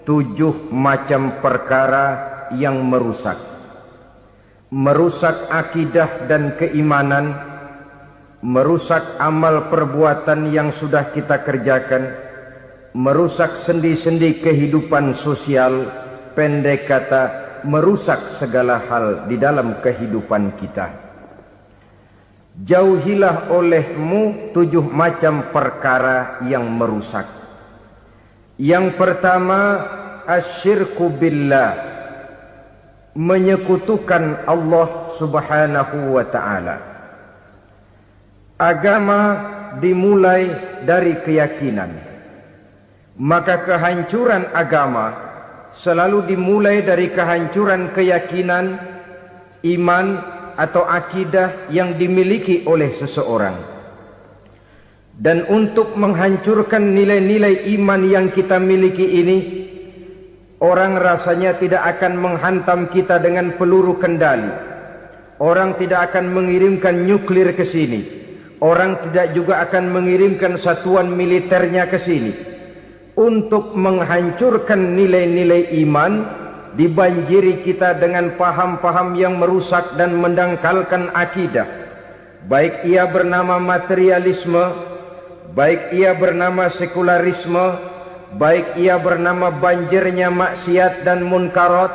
7 macam perkara yang merusak akidah dan keimanan, merusak amal perbuatan yang sudah kita kerjakan, merusak sendi-sendi kehidupan sosial, pendek kata merusak segala hal di dalam kehidupan kita. Jauhilah olehmu 7 macam perkara yang merusak. Yang pertama, asyirku billah, menyekutukan Allah subhanahu wa ta'ala. Agama dimulai dari keyakinan, maka kehancuran agama selalu dimulai dari kehancuran keyakinan, iman atau akidah yang dimiliki oleh seseorang. Dan untuk menghancurkan nilai-nilai iman yang kita miliki ini, orang rasanya tidak akan menghantam kita dengan peluru kendali. Orang tidak akan mengirimkan nuklir ke sini. Orang tidak juga akan mengirimkan satuan militernya ke sini. Untuk menghancurkan nilai-nilai iman, dibanjiri kita dengan paham-paham yang merusak dan mendangkalkan akidah. Baik ia bernama materialisme, baik ia bernama sekularisme, baik ia bernama banjirnya maksiat dan munkarat,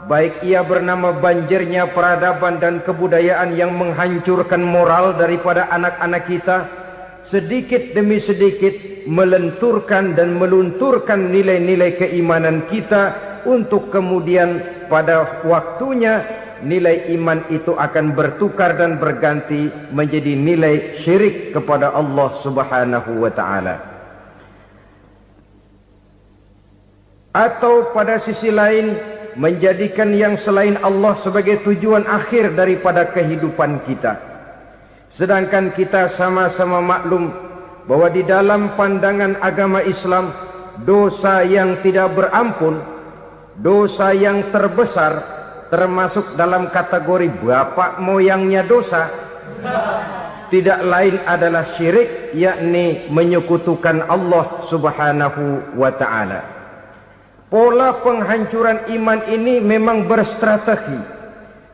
baik ia bernama banjirnya peradaban dan kebudayaan yang menghancurkan moral daripada anak-anak kita, sedikit demi sedikit melenturkan dan melunturkan nilai-nilai keimanan kita, untuk kemudian pada waktunya nilai iman itu akan bertukar dan berganti menjadi nilai syirik kepada Allah subhanahu wa ta'ala. Atau pada sisi lain, menjadikan yang selain Allah sebagai tujuan akhir daripada kehidupan kita. Sedangkan kita sama-sama maklum bahwa di dalam pandangan agama Islam, dosa yang tidak berampun, dosa yang terbesar, termasuk dalam kategori bapak moyangnya dosa, tidak lain adalah syirik, yakni menyekutukan Allah subhanahu wa ta'ala. Pola penghancuran iman ini memang berstrategi.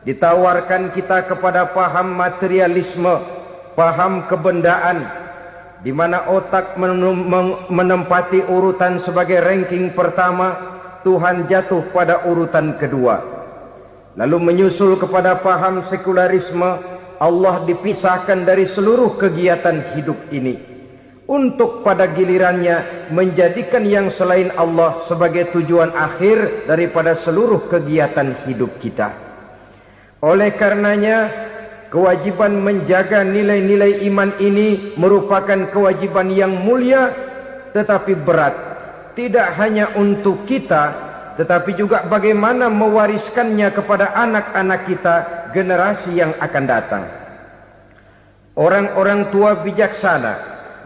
Ditawarkan kita kepada paham materialisme, paham kebendaan, di mana otak menempati urutan sebagai ranking pertama, Tuhan jatuh pada urutan kedua. Lalu menyusul kepada paham sekularisme, Allah dipisahkan dari seluruh kegiatan hidup ini, untuk pada gilirannya menjadikan yang selain Allah sebagai tujuan akhir daripada seluruh kegiatan hidup kita. Oleh karenanya, kewajiban menjaga nilai-nilai iman ini merupakan kewajiban yang mulia tetapi berat. Tidak hanya untuk kita, tetapi juga bagaimana mewariskannya kepada anak-anak kita, generasi yang akan datang. Orang-orang tua bijaksana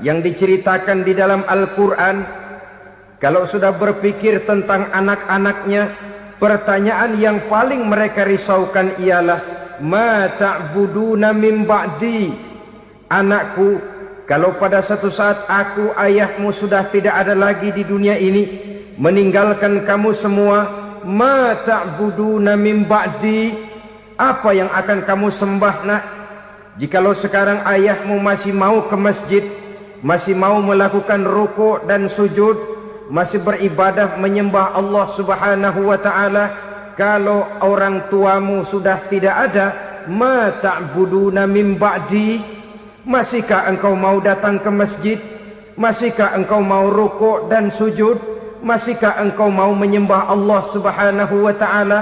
yang diceritakan di dalam Al-Quran, kalau sudah berpikir tentang anak-anaknya, pertanyaan yang paling mereka risaukan ialah, ma ta'buduna min ba'di. Anakku, kalau pada satu saat aku, ayahmu sudah tidak ada lagi di dunia ini, meninggalkan kamu semua, ma ta'buduna min ba'di, apa yang akan kamu sembah nak? Jikalau sekarang ayahmu masih mau ke masjid, masih mau melakukan rukuk dan sujud, masih beribadah menyembah Allah subhanahu wa ta'ala, kalau orang tuamu sudah tidak ada, ma ta'buduna min ba'di, masihkah engkau mau datang ke masjid? Masihkah engkau mau rukuk dan sujud? Masihkah engkau mau menyembah Allah subhanahu wa ta'ala?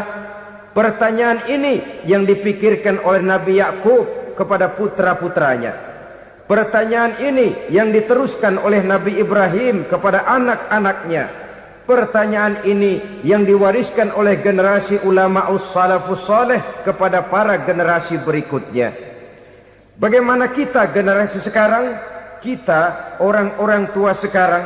Pertanyaan ini yang dipikirkan oleh Nabi Yakub kepada putra-putranya. Pertanyaan ini yang diteruskan oleh Nabi Ibrahim kepada anak-anaknya. Pertanyaan ini yang diwariskan oleh generasi ulama'us salafus saleh kepada para generasi berikutnya. Bagaimana kita generasi sekarang? Kita orang-orang tua sekarang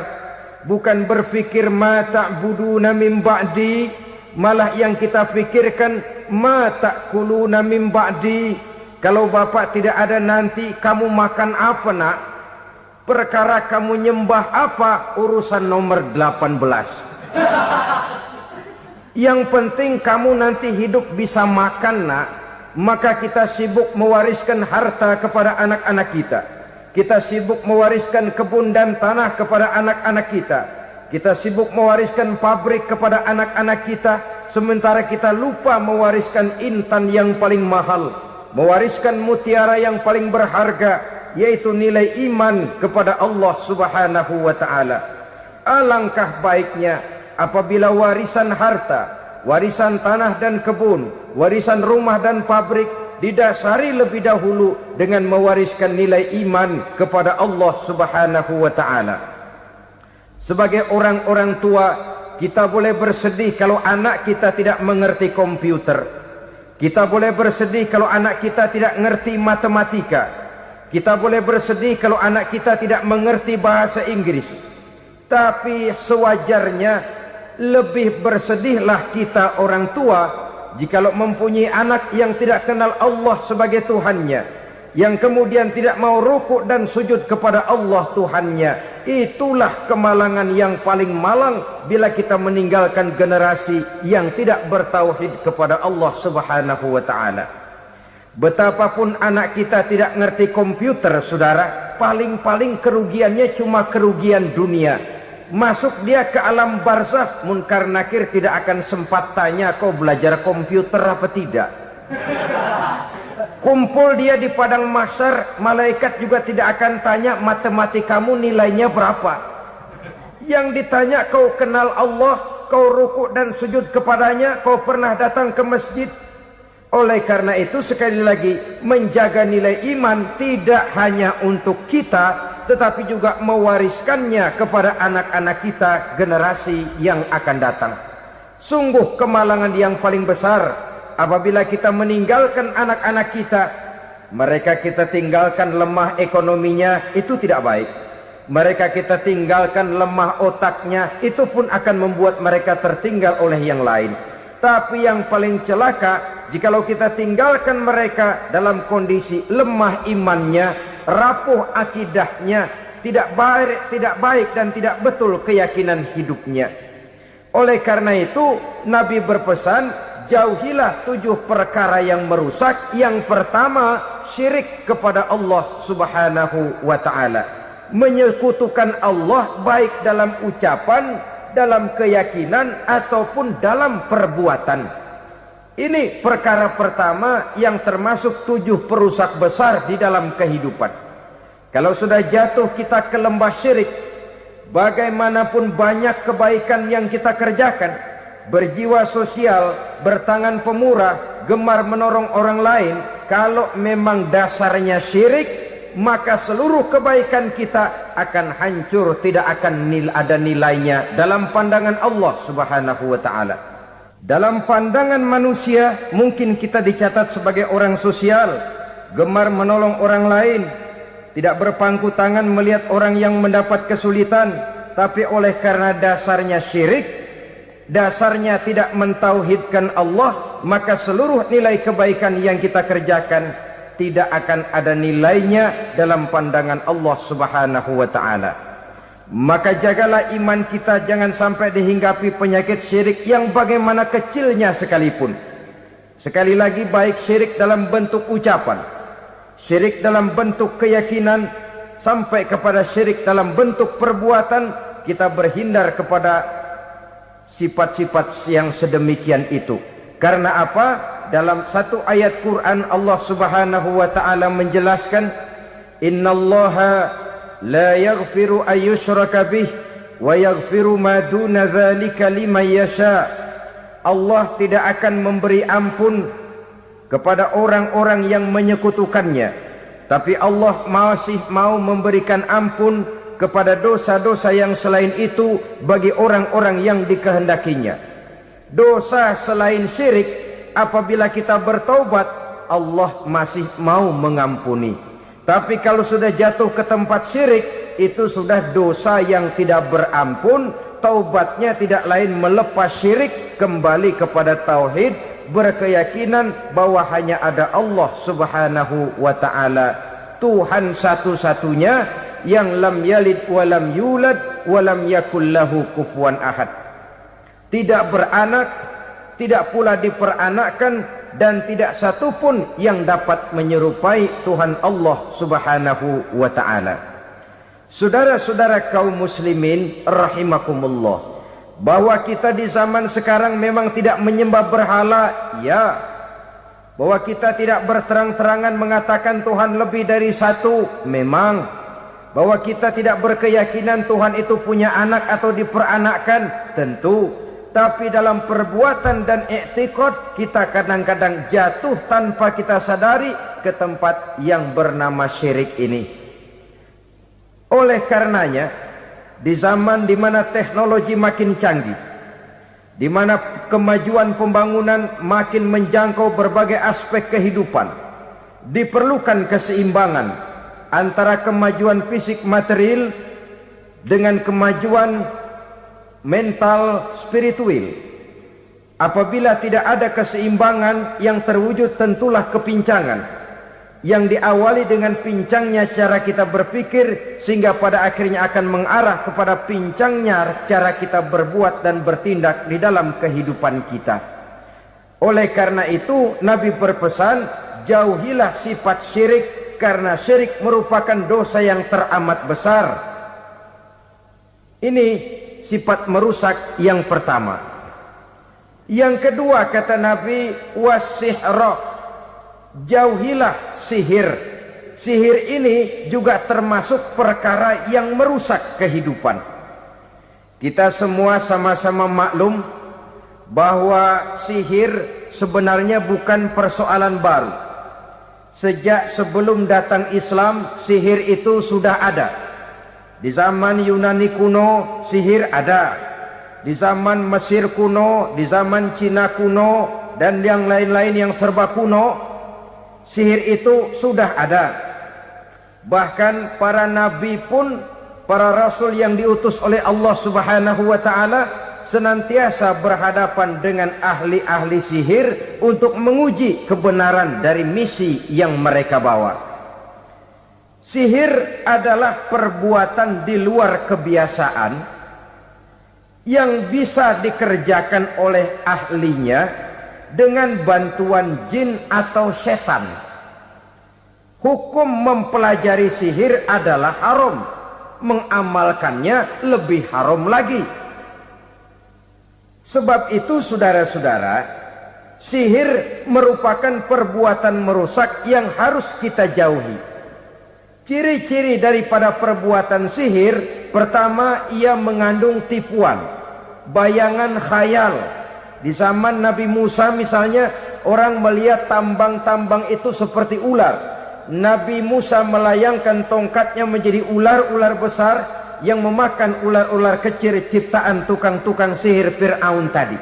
bukan berfikir ma ta'buduna min ba'di, malah yang kita fikirkan ma ta'kuluna min ba'di. Kalau bapak tidak ada nanti kamu makan apa nak? Perkara kamu nyembah apa urusan nomor 18. Yang penting kamu nanti hidup bisa makan, nak. Maka kita sibuk mewariskan harta kepada anak-anak kita. Kita sibuk mewariskan kebun dan tanah kepada anak-anak kita. Kita sibuk mewariskan pabrik kepada anak-anak kita, sementara kita lupa mewariskan intan yang paling mahal, mewariskan mutiara yang paling berharga, yaitu nilai iman kepada Allah Subhanahu wa ta'ala. Alangkah baiknya apabila warisan harta, warisan tanah dan kebun, warisan rumah dan pabrik didasari lebih dahulu dengan mewariskan nilai iman kepada Allah Subhanahu wa ta'ala. Sebagai orang-orang tua, kita boleh bersedih kalau anak kita tidak mengerti komputer. Kita boleh bersedih kalau anak kita tidak mengerti matematika. Kita boleh bersedih kalau anak kita tidak mengerti bahasa Inggris. Tapi sewajarnya lebih bersedihlah kita orang tua jikalau mempunyai anak yang tidak kenal Allah sebagai Tuhannya, yang kemudian tidak mau rukuk dan sujud kepada Allah Tuhannya. Itulah kemalangan yang paling malang bila kita meninggalkan generasi yang tidak bertauhid kepada Allah Subhanahu wa ta'ala. Betapapun anak kita tidak ngerti komputer, saudara, paling-paling kerugiannya cuma kerugian dunia. Masuk dia ke alam barzakh, munkar nakir tidak akan sempat tanya kau belajar komputer apa tidak. Kumpul dia di padang mahsyar, malaikat juga tidak akan tanya matematikamu nilainya berapa. Yang ditanya kau kenal Allah, kau rukuk dan sujud kepadanya, kau pernah datang ke masjid. Oleh karena itu sekali lagi, menjaga nilai iman tidak hanya untuk kita, tetapi juga mewariskannya kepada anak-anak kita, generasi yang akan datang. Sungguh kemalangan yang paling besar apabila kita meninggalkan anak-anak kita. Mereka kita tinggalkan lemah ekonominya, itu tidak baik. Mereka kita tinggalkan lemah otaknya, itu pun akan membuat mereka tertinggal oleh yang lain. Tapi yang paling celaka, jikalau kita tinggalkan mereka dalam kondisi lemah imannya, rapuh akidahnya, tidak baik dan tidak betul keyakinan hidupnya. Oleh karena itu Nabi berpesan, jauhilah 7 perkara yang merusak. Yang pertama, syirik kepada Allah Subhanahu wa ta'ala. Menyekutukan Allah baik dalam ucapan, dalam keyakinan ataupun dalam perbuatan. Ini perkara pertama yang termasuk 7 perusak besar di dalam kehidupan. Kalau sudah jatuh kita ke lembah syirik, bagaimanapun banyak kebaikan yang kita kerjakan, berjiwa sosial, bertangan pemurah, gemar menolong orang lain, kalau memang dasarnya syirik, maka seluruh kebaikan kita akan hancur, tidak akan ada nilainya dalam pandangan Allah Subhanahu wa ta'ala. Dalam pandangan manusia mungkin kita dicatat sebagai orang sosial, gemar menolong orang lain, tidak berpangku tangan melihat orang yang mendapat kesulitan. Tapi oleh karena dasarnya syirik, dasarnya tidak mentauhidkan Allah, maka seluruh nilai kebaikan yang kita kerjakan tidak akan ada nilainya dalam pandangan Allah Subhanahu wa ta'ala. Maka jagalah iman kita, jangan sampai dihinggapi penyakit syirik yang bagaimana kecilnya sekalipun. Sekali lagi, baik syirik dalam bentuk ucapan, syirik dalam bentuk keyakinan, sampai kepada syirik dalam bentuk perbuatan, kita berhindar kepada sifat-sifat yang sedemikian itu. Karena apa? Dalam satu ayat Quran Allah Subhanahu wa ta'ala menjelaskan, innallaha la yaghfiru ayyushraka bih wa yaghfiru ma duna dzalika liman yasha. Allah tidak akan memberi ampun kepada orang-orang yang menyekutukannya, tapi Allah masih mau memberikan ampun kepada dosa-dosa yang selain itu bagi orang-orang yang dikehendakinya. Dosa selain syirik, apabila kita bertaubat, Allah masih mau mengampuni. Tapi kalau sudah jatuh ke tempat syirik, itu sudah dosa yang tidak berampun. Taubatnya tidak lain melepas syirik, kembali kepada tauhid, berkeyakinan bahwa hanya ada Allah Subhanahu wa ta'ala, Tuhan satu-satunya, yang lam yalid walam yulad walam yakul lahu kufuwan ahad. tidak beranak, tidak pula diperanakkan, dan tidak satupun yang dapat menyerupai Tuhan Allah Subhanahu wa ta'ala. Saudara-saudara kaum muslimin rahimakumullah, bahwa kita di zaman sekarang memang tidak menyembah berhala, ya. Bahwa kita tidak berterang-terangan mengatakan Tuhan lebih dari satu, memang. Bahwa kita tidak berkeyakinan Tuhan itu punya anak atau diperanakkan, tentu. Tapi dalam perbuatan dan i'tiqad kita kadang-kadang jatuh tanpa kita sadari ke tempat yang bernama syirik ini. Oleh karenanya, di zaman di mana teknologi makin canggih, di mana kemajuan pembangunan makin menjangkau berbagai aspek kehidupan, diperlukan keseimbangan antara kemajuan fisik material dengan kemajuan mental spiritual. Apabila tidak ada keseimbangan, yang terwujud tentulah kepincangan, yang diawali dengan pincangnya cara kita berpikir, sehingga pada akhirnya akan mengarah kepada pincangnya cara kita berbuat dan bertindak di dalam kehidupan kita. Oleh karena itu Nabi berpesan, jauhilah sifat syirik, karena syirik merupakan dosa yang teramat besar. Ini sifat merusak yang pertama. Yang kedua kata Nabi, wasihra, jauhilah sihir. Sihir ini juga termasuk perkara yang merusak kehidupan. Kita semua sama-sama maklum bahwa sihir sebenarnya bukan persoalan baru. Sejak sebelum datang Islam, sihir itu sudah ada. Di zaman Yunani kuno, sihir ada. Di zaman Mesir kuno, di zaman Cina kuno, dan yang lain-lain yang serba kuno, sihir itu sudah ada. Bahkan para nabi pun, para rasul yang diutus oleh Allah Subhanahu wa ta'ala, senantiasa berhadapan dengan ahli-ahli sihir untuk menguji kebenaran dari misi yang mereka bawa. Sihir adalah perbuatan di luar kebiasaan yang bisa dikerjakan oleh ahlinya dengan bantuan jin atau setan. Hukum mempelajari sihir adalah haram, mengamalkannya lebih haram lagi. Sebab itu saudara-saudara, sihir merupakan perbuatan merusak yang harus kita jauhi. Ciri-ciri daripada perbuatan sihir, pertama, ia mengandung tipuan, bayangan khayal. Di zaman Nabi Musa misalnya, orang melihat tambang-tambang itu seperti ular. Nabi Musa melayangkan tongkatnya menjadi ular-ular besar yang memakan ular-ular kecil ciptaan tukang-tukang sihir Fir'aun tadi.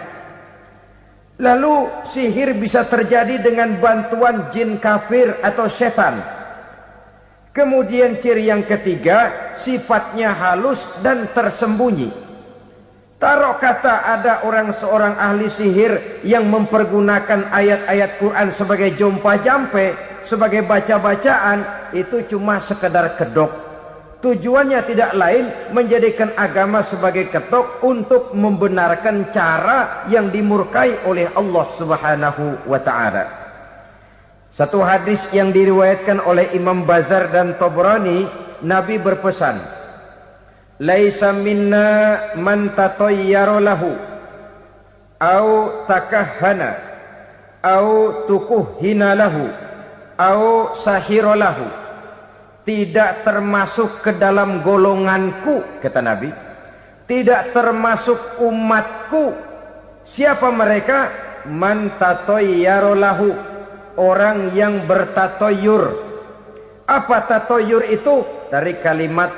Lalu sihir bisa terjadi dengan bantuan jin kafir atau setan. Kemudian ciri yang ketiga, sifatnya halus dan tersembunyi. Taruh kata ada seorang ahli sihir yang mempergunakan ayat-ayat Quran sebagai jompa-jampe, sebagai baca-bacaan, itu cuma sekedar kedok. Tujuannya tidak lain menjadikan agama sebagai ketok untuk membenarkan cara yang dimurkai oleh Allah Subhanahu wa ta'ala. Satu hadis yang diriwayatkan oleh Imam Bazar dan Tabrani, Nabi berpesan, laisa minna man tatayyara lahu au takahhana au tukuhhina lahu au sahira lahu. Tidak termasuk ke dalam golonganku, kata Nabi. Tidak termasuk umatku. Siapa mereka? Man tatayyara lahu, orang yang bertatoyur. Apa tatoyur itu? Dari kalimat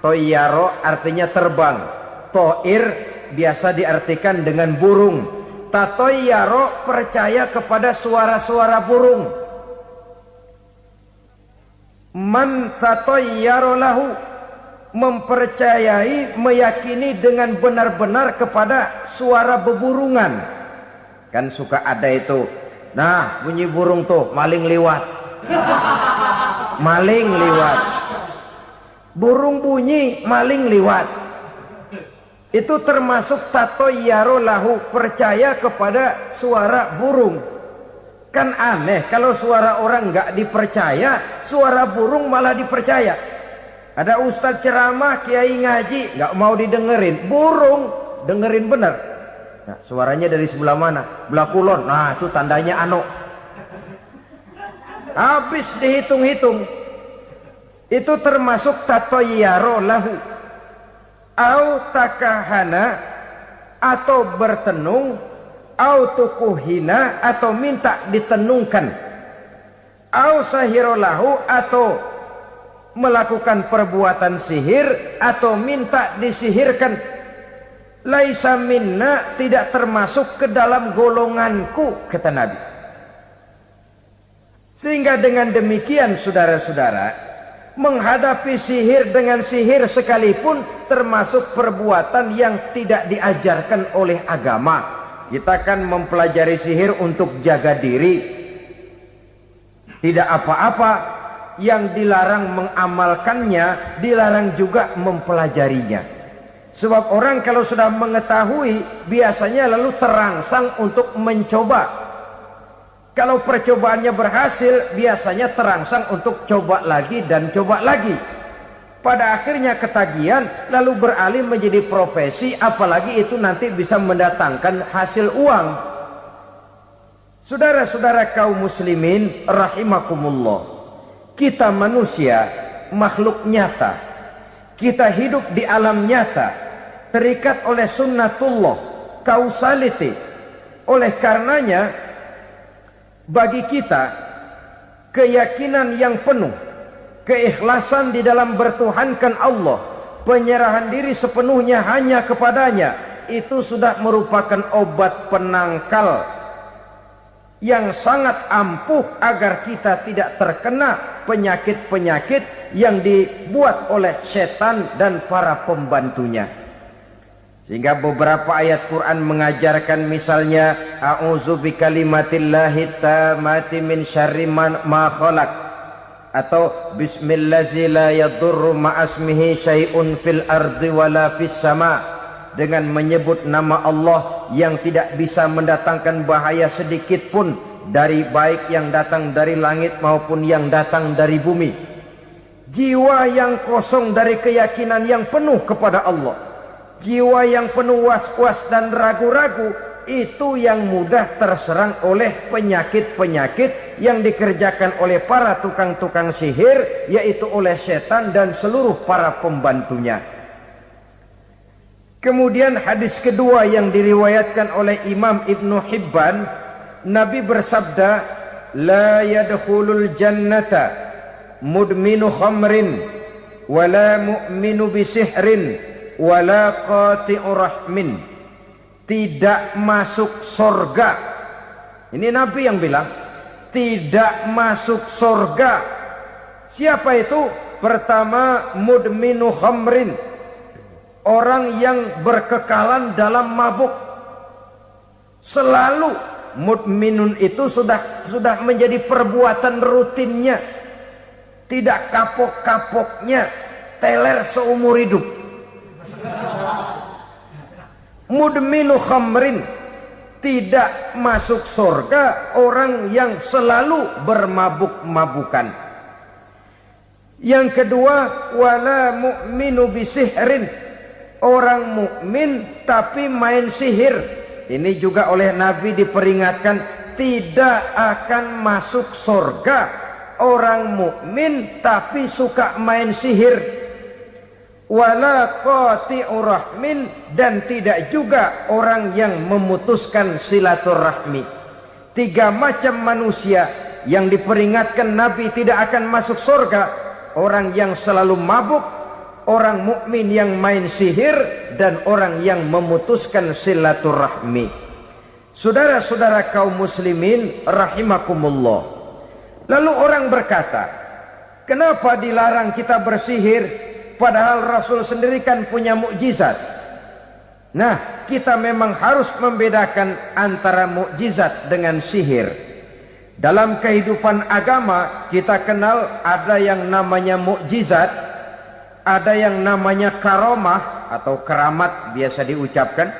toyaro, artinya terbang. Toir biasa diartikan dengan burung. Tatoyaro percaya kepada suara-suara burung. Man tatayyara lahu, mempercayai, meyakini dengan benar-benar kepada suara beburungan. Kan suka ada itu, nah bunyi burung tuh, maling liwat. Maling liwat. Burung bunyi, maling liwat. Itu termasuk tatoyaro lahu, percaya kepada suara burung. Kan aneh kalau suara orang nggak dipercaya, suara burung malah dipercaya. Ada ustadz ceramah, kiai ngaji, nggak mau didengerin, burung dengerin bener. Nah, suaranya dari sebelah mana? Belah kulon. Nah, itu tandanya ano. Habis dihitung-hitung. Itu termasuk tatoyaro lahu. Au takahana, atau bertenung, au tukuhina, atau minta ditenungkan, au sahirolahu, atau melakukan perbuatan sihir, atau minta disihirkan. Laisa minna, tidak termasuk ke dalam golonganku, kata Nabi. Sehingga dengan demikian saudara-saudara, menghadapi sihir dengan sihir sekalipun termasuk perbuatan yang tidak diajarkan oleh agama. Kita kan mempelajari sihir untuk jaga diri, tidak apa-apa. Yang dilarang mengamalkannya, dilarang juga mempelajarinya. Sebab orang kalau sudah mengetahui, biasanya lalu terangsang untuk mencoba. Kalau percobaannya berhasil, biasanya terangsang untuk coba lagi dan coba lagi. Pada akhirnya ketagihan, lalu beralih menjadi profesi, apalagi itu nanti bisa mendatangkan hasil uang. Saudara-saudara kaum muslimin rahimakumullah, kita manusia makhluk nyata. Kita hidup di alam nyata, terikat oleh sunnatullah, causality. Oleh karenanya, bagi kita keyakinan yang penuh, keikhlasan di dalam bertuhankan Allah, penyerahan diri sepenuhnya hanya kepadanya, itu sudah merupakan obat penangkal yang sangat ampuh agar kita tidak terkena penyakit-penyakit yang dibuat oleh setan dan para pembantunya. Sehingga beberapa ayat Quran mengajarkan, misalnya a'udzu bikalimatillahi tammati min syarri ma khalaq, atau bismillazi la yadurru ma'asmihi syai'un fil ardi wala fis sama, dengan menyebut nama Allah yang tidak bisa mendatangkan bahaya sedikit pun, dari baik yang datang dari langit maupun yang datang dari bumi. Jiwa yang kosong dari keyakinan yang penuh kepada Allah, jiwa yang penuh was-was dan ragu-ragu, itu yang mudah terserang oleh penyakit-penyakit yang dikerjakan oleh para tukang-tukang sihir, yaitu oleh setan dan seluruh para pembantunya. Kemudian hadis kedua yang diriwayatkan oleh Imam Ibnu Hibban, Nabi bersabda, la yadkhulul jannata mudminu khamrin wala mu'minu bisihrin wala qati'u rahmin. Tidak masuk sorga. Ini Nabi yang bilang, tidak masuk sorga. Siapa itu? Pertama, mudminu khamrin, orang yang berkekalan dalam mabuk. Selalu mudminun itu sudah menjadi perbuatan rutinnya, tidak kapok-kapoknya, teler seumur hidup. Mudminu khamrin, tidak masuk surga orang yang selalu bermabuk-mabukan. Yang kedua, wala mu'minu bisihrin, orang mukmin tapi main sihir. Ini juga oleh Nabi diperingatkan, tidak akan masuk surga orang mukmin tapi suka main sihir. Wala qati'u rahmin, dan tidak juga orang yang memutuskan silaturahmi. Tiga macam manusia yang diperingatkan Nabi tidak akan masuk surga: orang yang selalu mabuk, orang mukmin yang main sihir, dan orang yang memutuskan silaturahmi. Saudara-saudara kaum muslimin rahimakumullah. Lalu orang berkata, kenapa dilarang kita bersihir? Padahal Rasul sendiri kan punya mukjizat. Nah, kita memang harus membedakan antara mukjizat dengan sihir. Dalam kehidupan agama kita kenal ada yang namanya mukjizat, Ada yang namanya karomah atau keramat biasa diucapkan.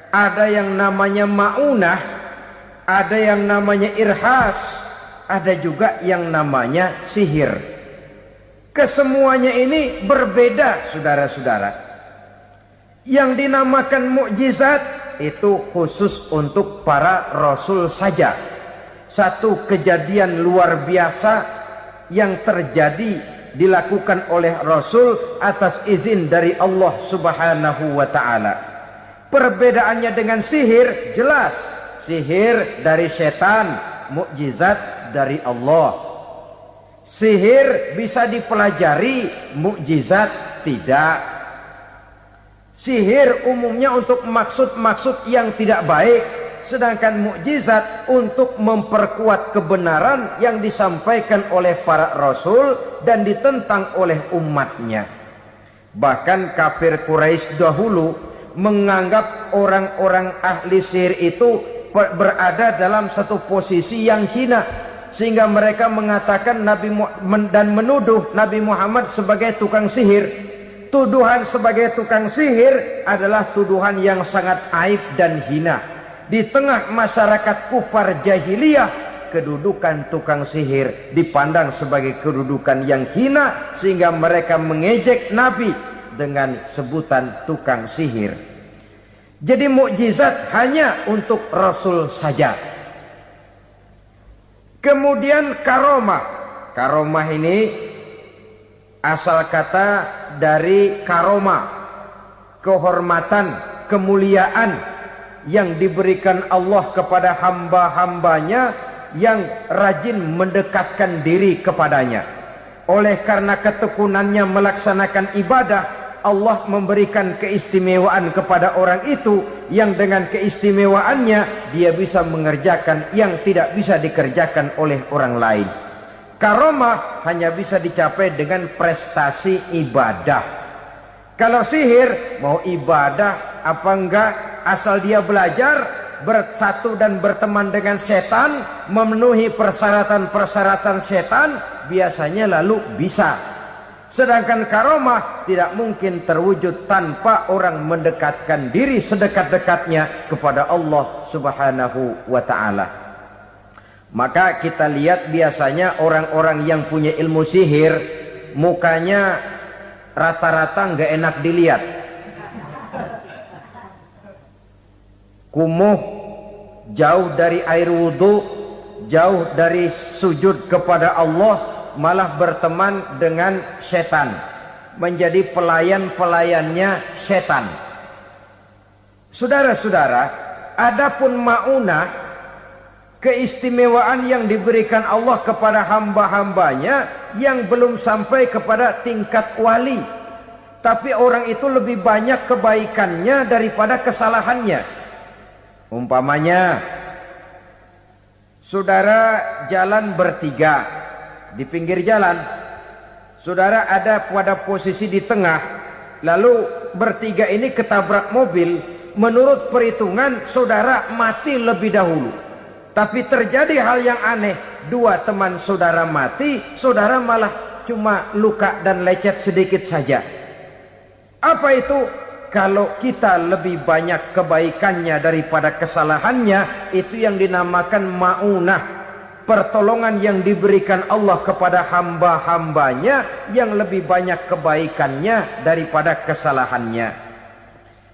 Ada yang namanya maunah. Ada yang namanya irhas. Ada juga yang namanya sihir. Kesemuanya ini berbeda, saudara-saudara. Yang dinamakan mukjizat itu khusus untuk para rasul saja. Satu kejadian luar biasa yang terjadi dilakukan oleh Rasul atas izin dari Allah Subhanahu wa ta'ala. Perbedaannya dengan sihir jelas. Sihir dari setan, mukjizat dari Allah. Sihir bisa dipelajari, mukjizat tidak. Sihir umumnya untuk maksud-maksud yang tidak baik, sedangkan mukjizat untuk memperkuat kebenaran yang disampaikan oleh para rasul dan ditentang oleh umatnya. Bahkan kafir Quraisy dahulu menganggap orang-orang ahli sihir itu berada dalam satu posisi yang hina, sehingga mereka mengatakan dan menuduh Nabi Muhammad sebagai tukang sihir. Tuduhan sebagai tukang sihir adalah tuduhan yang sangat aib dan hina. Di tengah masyarakat kufar jahiliyah, kedudukan tukang sihir dipandang sebagai kedudukan yang hina, sehingga mereka mengejek Nabi dengan sebutan tukang sihir. Jadi mukjizat hanya untuk Rasul saja. Kemudian karomah. Karomah ini asal kata dari karoma, kehormatan, kemuliaan yang diberikan Allah kepada hamba-hambanya yang rajin mendekatkan diri kepadanya. Oleh karena ketekunannya melaksanakan ibadah, Allah memberikan keistimewaan kepada orang itu, yang dengan keistimewaannya dia bisa mengerjakan yang tidak bisa dikerjakan oleh orang lain. Karomah hanya bisa dicapai dengan prestasi ibadah. Kalau sihir mau ibadah apa enggak, asal dia belajar, bersatu dan berteman dengan setan, memenuhi persyaratan-persyaratan setan, biasanya lalu bisa. Sedangkan karomah tidak mungkin terwujud tanpa orang mendekatkan diri sedekat-dekatnya kepada Allah Subhanahu wa ta'ala. Maka kita lihat biasanya orang-orang yang punya ilmu sihir, mukanya rata-rata nggak enak dilihat. Kumuh, jauh dari air wudhu, jauh dari sujud kepada Allah, malah berteman dengan setan, menjadi pelayan-pelayannya setan. Saudara-saudara, adapun maunah, keistimewaan yang diberikan Allah kepada hamba-hambanya yang belum sampai kepada tingkat wali, tapi orang itu lebih banyak kebaikannya daripada kesalahannya. Umpamanya, saudara jalan bertiga di pinggir jalan, saudara ada pada posisi di tengah, lalu bertiga ini ketabrak mobil. Menurut perhitungan saudara mati lebih dahulu, tapi terjadi hal yang aneh, dua teman saudara mati, saudara malah cuma luka dan lecet sedikit saja. Apa itu? Kalau kita lebih banyak kebaikannya daripada kesalahannya, itu yang dinamakan maunah, pertolongan yang diberikan Allah kepada hamba-hambanya yang lebih banyak kebaikannya daripada kesalahannya.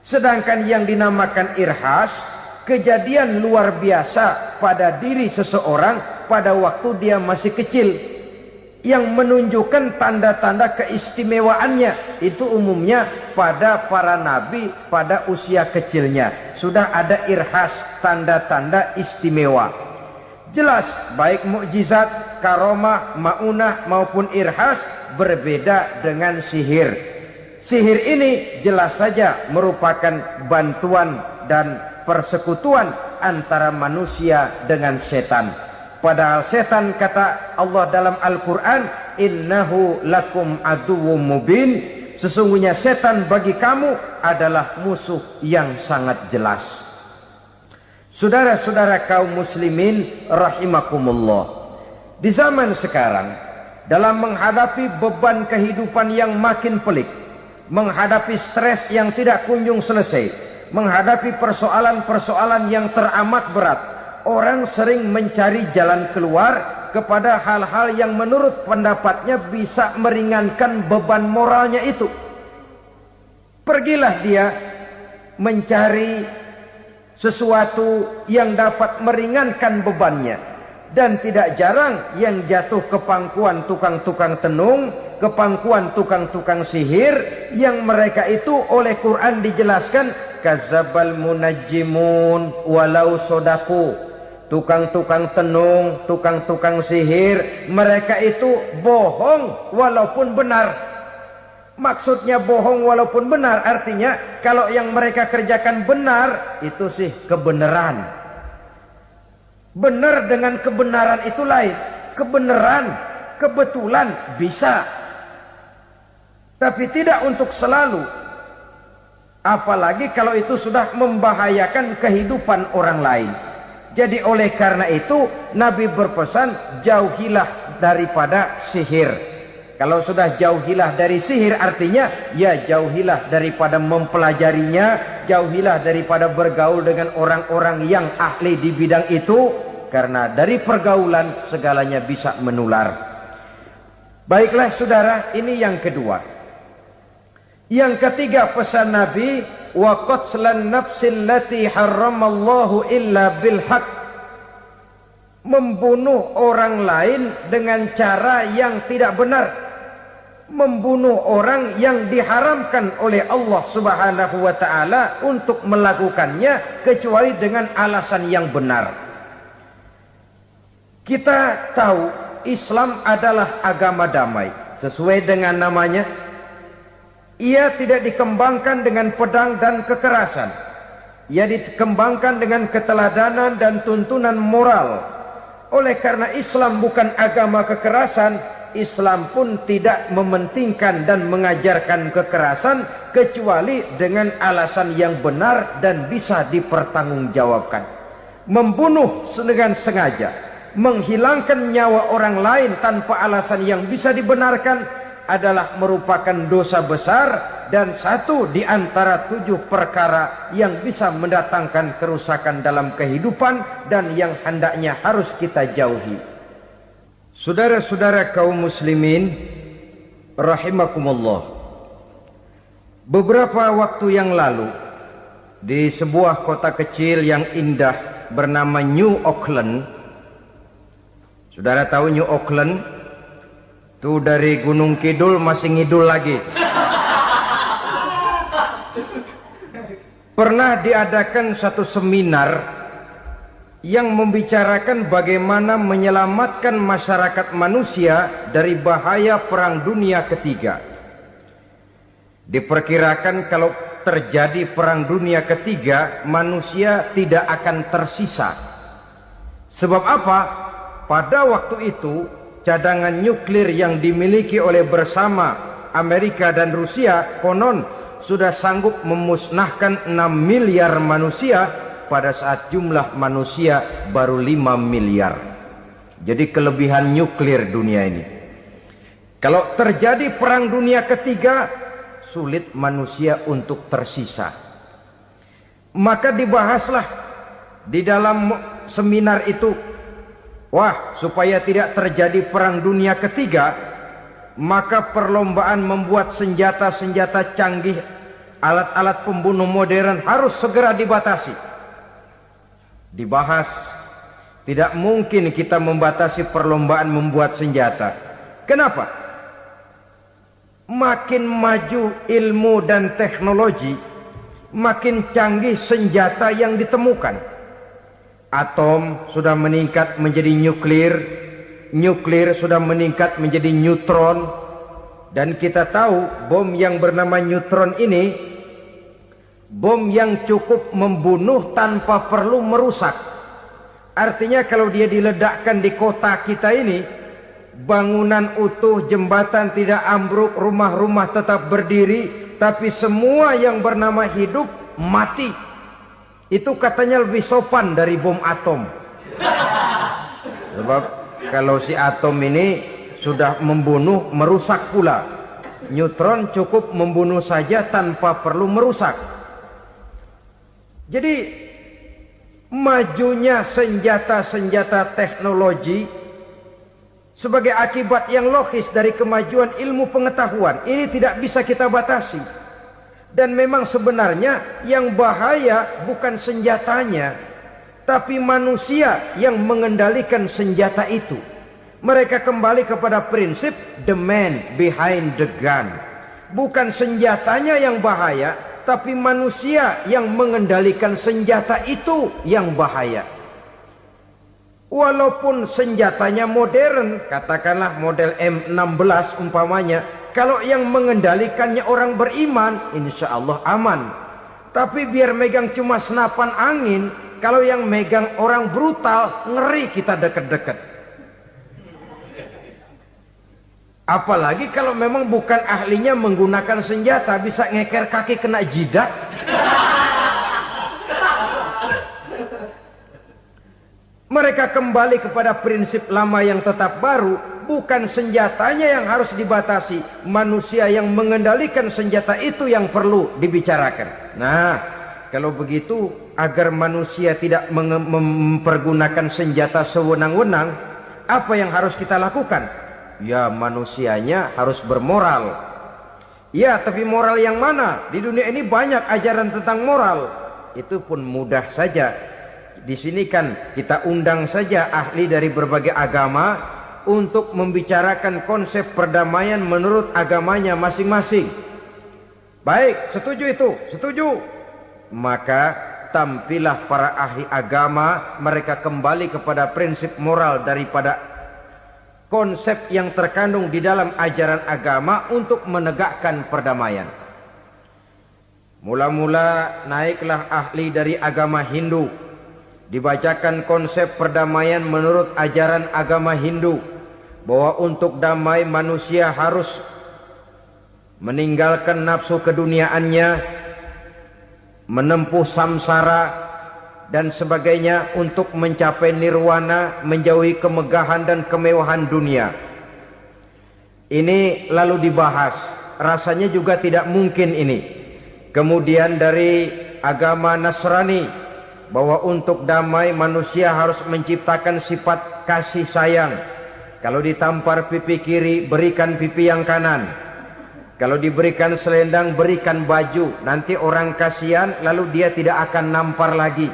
Sedangkan yang dinamakan irhas, kejadian luar biasa pada diri seseorang pada waktu dia masih kecil, yang menunjukkan tanda-tanda keistimewaannya. Itu umumnya pada para nabi pada usia kecilnya sudah ada irhas, tanda-tanda istimewa. Jelas baik mukjizat, karomah, maunah maupun irhas berbeda dengan sihir. Sihir ini jelas saja merupakan bantuan dan persekutuan antara manusia dengan setan. Padahal setan, kata Allah dalam Al-Quran, innahu lakum aduwwum mubin, sesungguhnya setan bagi kamu adalah musuh yang sangat jelas. Saudara-saudara kaum muslimin rahimakumullah, di zaman sekarang dalam menghadapi beban kehidupan yang makin pelik, menghadapi stres yang tidak kunjung selesai, menghadapi persoalan-persoalan yang teramat berat, orang sering mencari jalan keluar kepada hal-hal yang menurut pendapatnya bisa meringankan beban moralnya itu. Pergilah dia mencari sesuatu yang dapat meringankan bebannya. Dan tidak jarang yang jatuh ke pangkuan tukang-tukang tenung, ke pangkuan tukang-tukang sihir, yang mereka itu oleh Quran dijelaskan kadzabal munajjimun walau sodaku. Tukang-tukang tenung, tukang-tukang sihir, mereka itu bohong walaupun benar. Maksudnya bohong walaupun benar artinya kalau yang mereka kerjakan benar itu sih kebenaran. Benar dengan kebenaran itu lain. Kebenaran, kebetulan bisa, tapi tidak untuk selalu. Apalagi kalau itu sudah membahayakan kehidupan orang lain. Jadi oleh karena itu Nabi berpesan jauhilah daripada sihir. Kalau sudah jauhilah dari sihir artinya ya jauhilah daripada mempelajarinya, jauhilah daripada bergaul dengan orang-orang yang ahli di bidang itu, karena dari pergaulan segalanya bisa menular. Baiklah saudara, ini yang kedua. Yang ketiga pesan Nabi, wa qatlan nafsil lati harramallahu illa bil haq. Membunuh orang lain dengan cara yang tidak benar. Membunuh orang yang diharamkan oleh Allah Subhanahu wa taala untuk melakukannya kecuali dengan alasan yang benar. Kita tahu Islam adalah agama damai. Sesuai dengan namanya, ia tidak dikembangkan dengan pedang dan kekerasan. Ia dikembangkan dengan keteladanan dan tuntunan moral. Oleh karena Islam bukan agama kekerasan, Islam pun tidak mementingkan dan mengajarkan kekerasan kecuali dengan alasan yang benar dan bisa dipertanggungjawabkan. Membunuh dengan sengaja, menghilangkan nyawa orang lain tanpa alasan yang bisa dibenarkan adalah merupakan dosa besar dan satu di antara 7 perkara yang bisa mendatangkan kerusakan dalam kehidupan dan yang hendaknya harus kita jauhi. Saudara-saudara kaum muslimin rahimakumullah, beberapa waktu yang lalu di sebuah kota kecil yang indah bernama New Auckland. Saudara tahu New Auckland? Itu dari Gunung Kidul masih ngidul lagi. Pernah diadakan satu seminar yang membicarakan bagaimana menyelamatkan masyarakat manusia dari bahaya Perang Dunia Ketiga. Diperkirakan kalau terjadi Perang Dunia Ketiga, manusia tidak akan tersisa. Sebab apa? Pada waktu itu cadangan nuklir yang dimiliki oleh bersama Amerika dan Rusia konon sudah sanggup memusnahkan 6 miliar manusia pada saat jumlah manusia baru 5 miliar. Jadi kelebihan nuklir dunia ini. Kalau terjadi Perang Dunia Ketiga, sulit manusia untuk tersisa. Maka dibahaslah di dalam seminar itu, wah, supaya tidak terjadi Perang Dunia Ketiga, maka perlombaan membuat senjata-senjata canggih, alat-alat pembunuh modern harus segera dibatasi. Dibahas, tidak mungkin kita membatasi perlombaan membuat senjata. Kenapa? Makin maju ilmu dan teknologi, makin canggih senjata yang ditemukan. Atom sudah meningkat menjadi nuklir, nuklir sudah meningkat menjadi neutron, dan kita tahu bom yang bernama neutron ini bom yang cukup membunuh tanpa perlu merusak. Artinya kalau dia diledakkan di kota kita ini, bangunan utuh, jembatan tidak ambruk, rumah-rumah tetap berdiri, tapi semua yang bernama hidup mati. Itu katanya lebih sopan dari bom atom. Sebab kalau si atom ini sudah membunuh, merusak pula. Neutron cukup membunuh saja tanpa perlu merusak. Jadi majunya senjata-senjata teknologi sebagai akibat yang logis dari kemajuan ilmu pengetahuan ini tidak bisa kita batasi. Dan memang sebenarnya yang bahaya bukan senjatanya, tapi manusia yang mengendalikan senjata itu. Mereka kembali kepada prinsip the man behind the gun. Bukan senjatanya yang bahaya, tapi manusia yang mengendalikan senjata itu yang bahaya. Walaupun senjatanya modern, katakanlah model M16 umpamanya, kalau yang mengendalikannya orang beriman, insya Allah aman. Tapi biar megang cuma senapan angin, kalau yang megang orang brutal, ngeri kita deket-deket. Apalagi kalau memang bukan ahlinya menggunakan senjata, bisa ngeker kaki kena jidat. Mereka kembali kepada prinsip lama yang tetap baru. Bukan senjatanya yang harus dibatasi, manusia yang mengendalikan senjata itu yang perlu dibicarakan. Nah, kalau begitu, agar manusia tidak mempergunakan senjata sewenang-wenang, apa yang harus kita lakukan? Ya, manusianya harus bermoral. Ya, tapi moral yang mana? Di dunia ini banyak ajaran tentang moral. Itu pun mudah saja. Di sini kan kita undang saja ahli dari berbagai agama untuk membicarakan konsep perdamaian menurut agamanya masing-masing. Baik, setuju itu, setuju. Maka tampillah para ahli agama, mereka kembali kepada prinsip moral daripada konsep yang terkandung di dalam ajaran agama untuk menegakkan perdamaian. Mula-mula naiklah ahli dari agama Hindu, dibacakan konsep perdamaian menurut ajaran agama Hindu, bahwa untuk damai manusia harus meninggalkan nafsu keduniaannya, menempuh samsara dan sebagainya untuk mencapai nirwana, menjauhi kemegahan dan kemewahan dunia. Ini lalu dibahas, rasanya juga tidak mungkin ini. Kemudian dari agama Nasrani, bahwa untuk damai manusia harus menciptakan sifat kasih sayang. Kalau ditampar pipi kiri, berikan pipi yang kanan. Kalau diberikan selendang, berikan baju. Nanti orang kasihan, lalu dia tidak akan nampar lagi.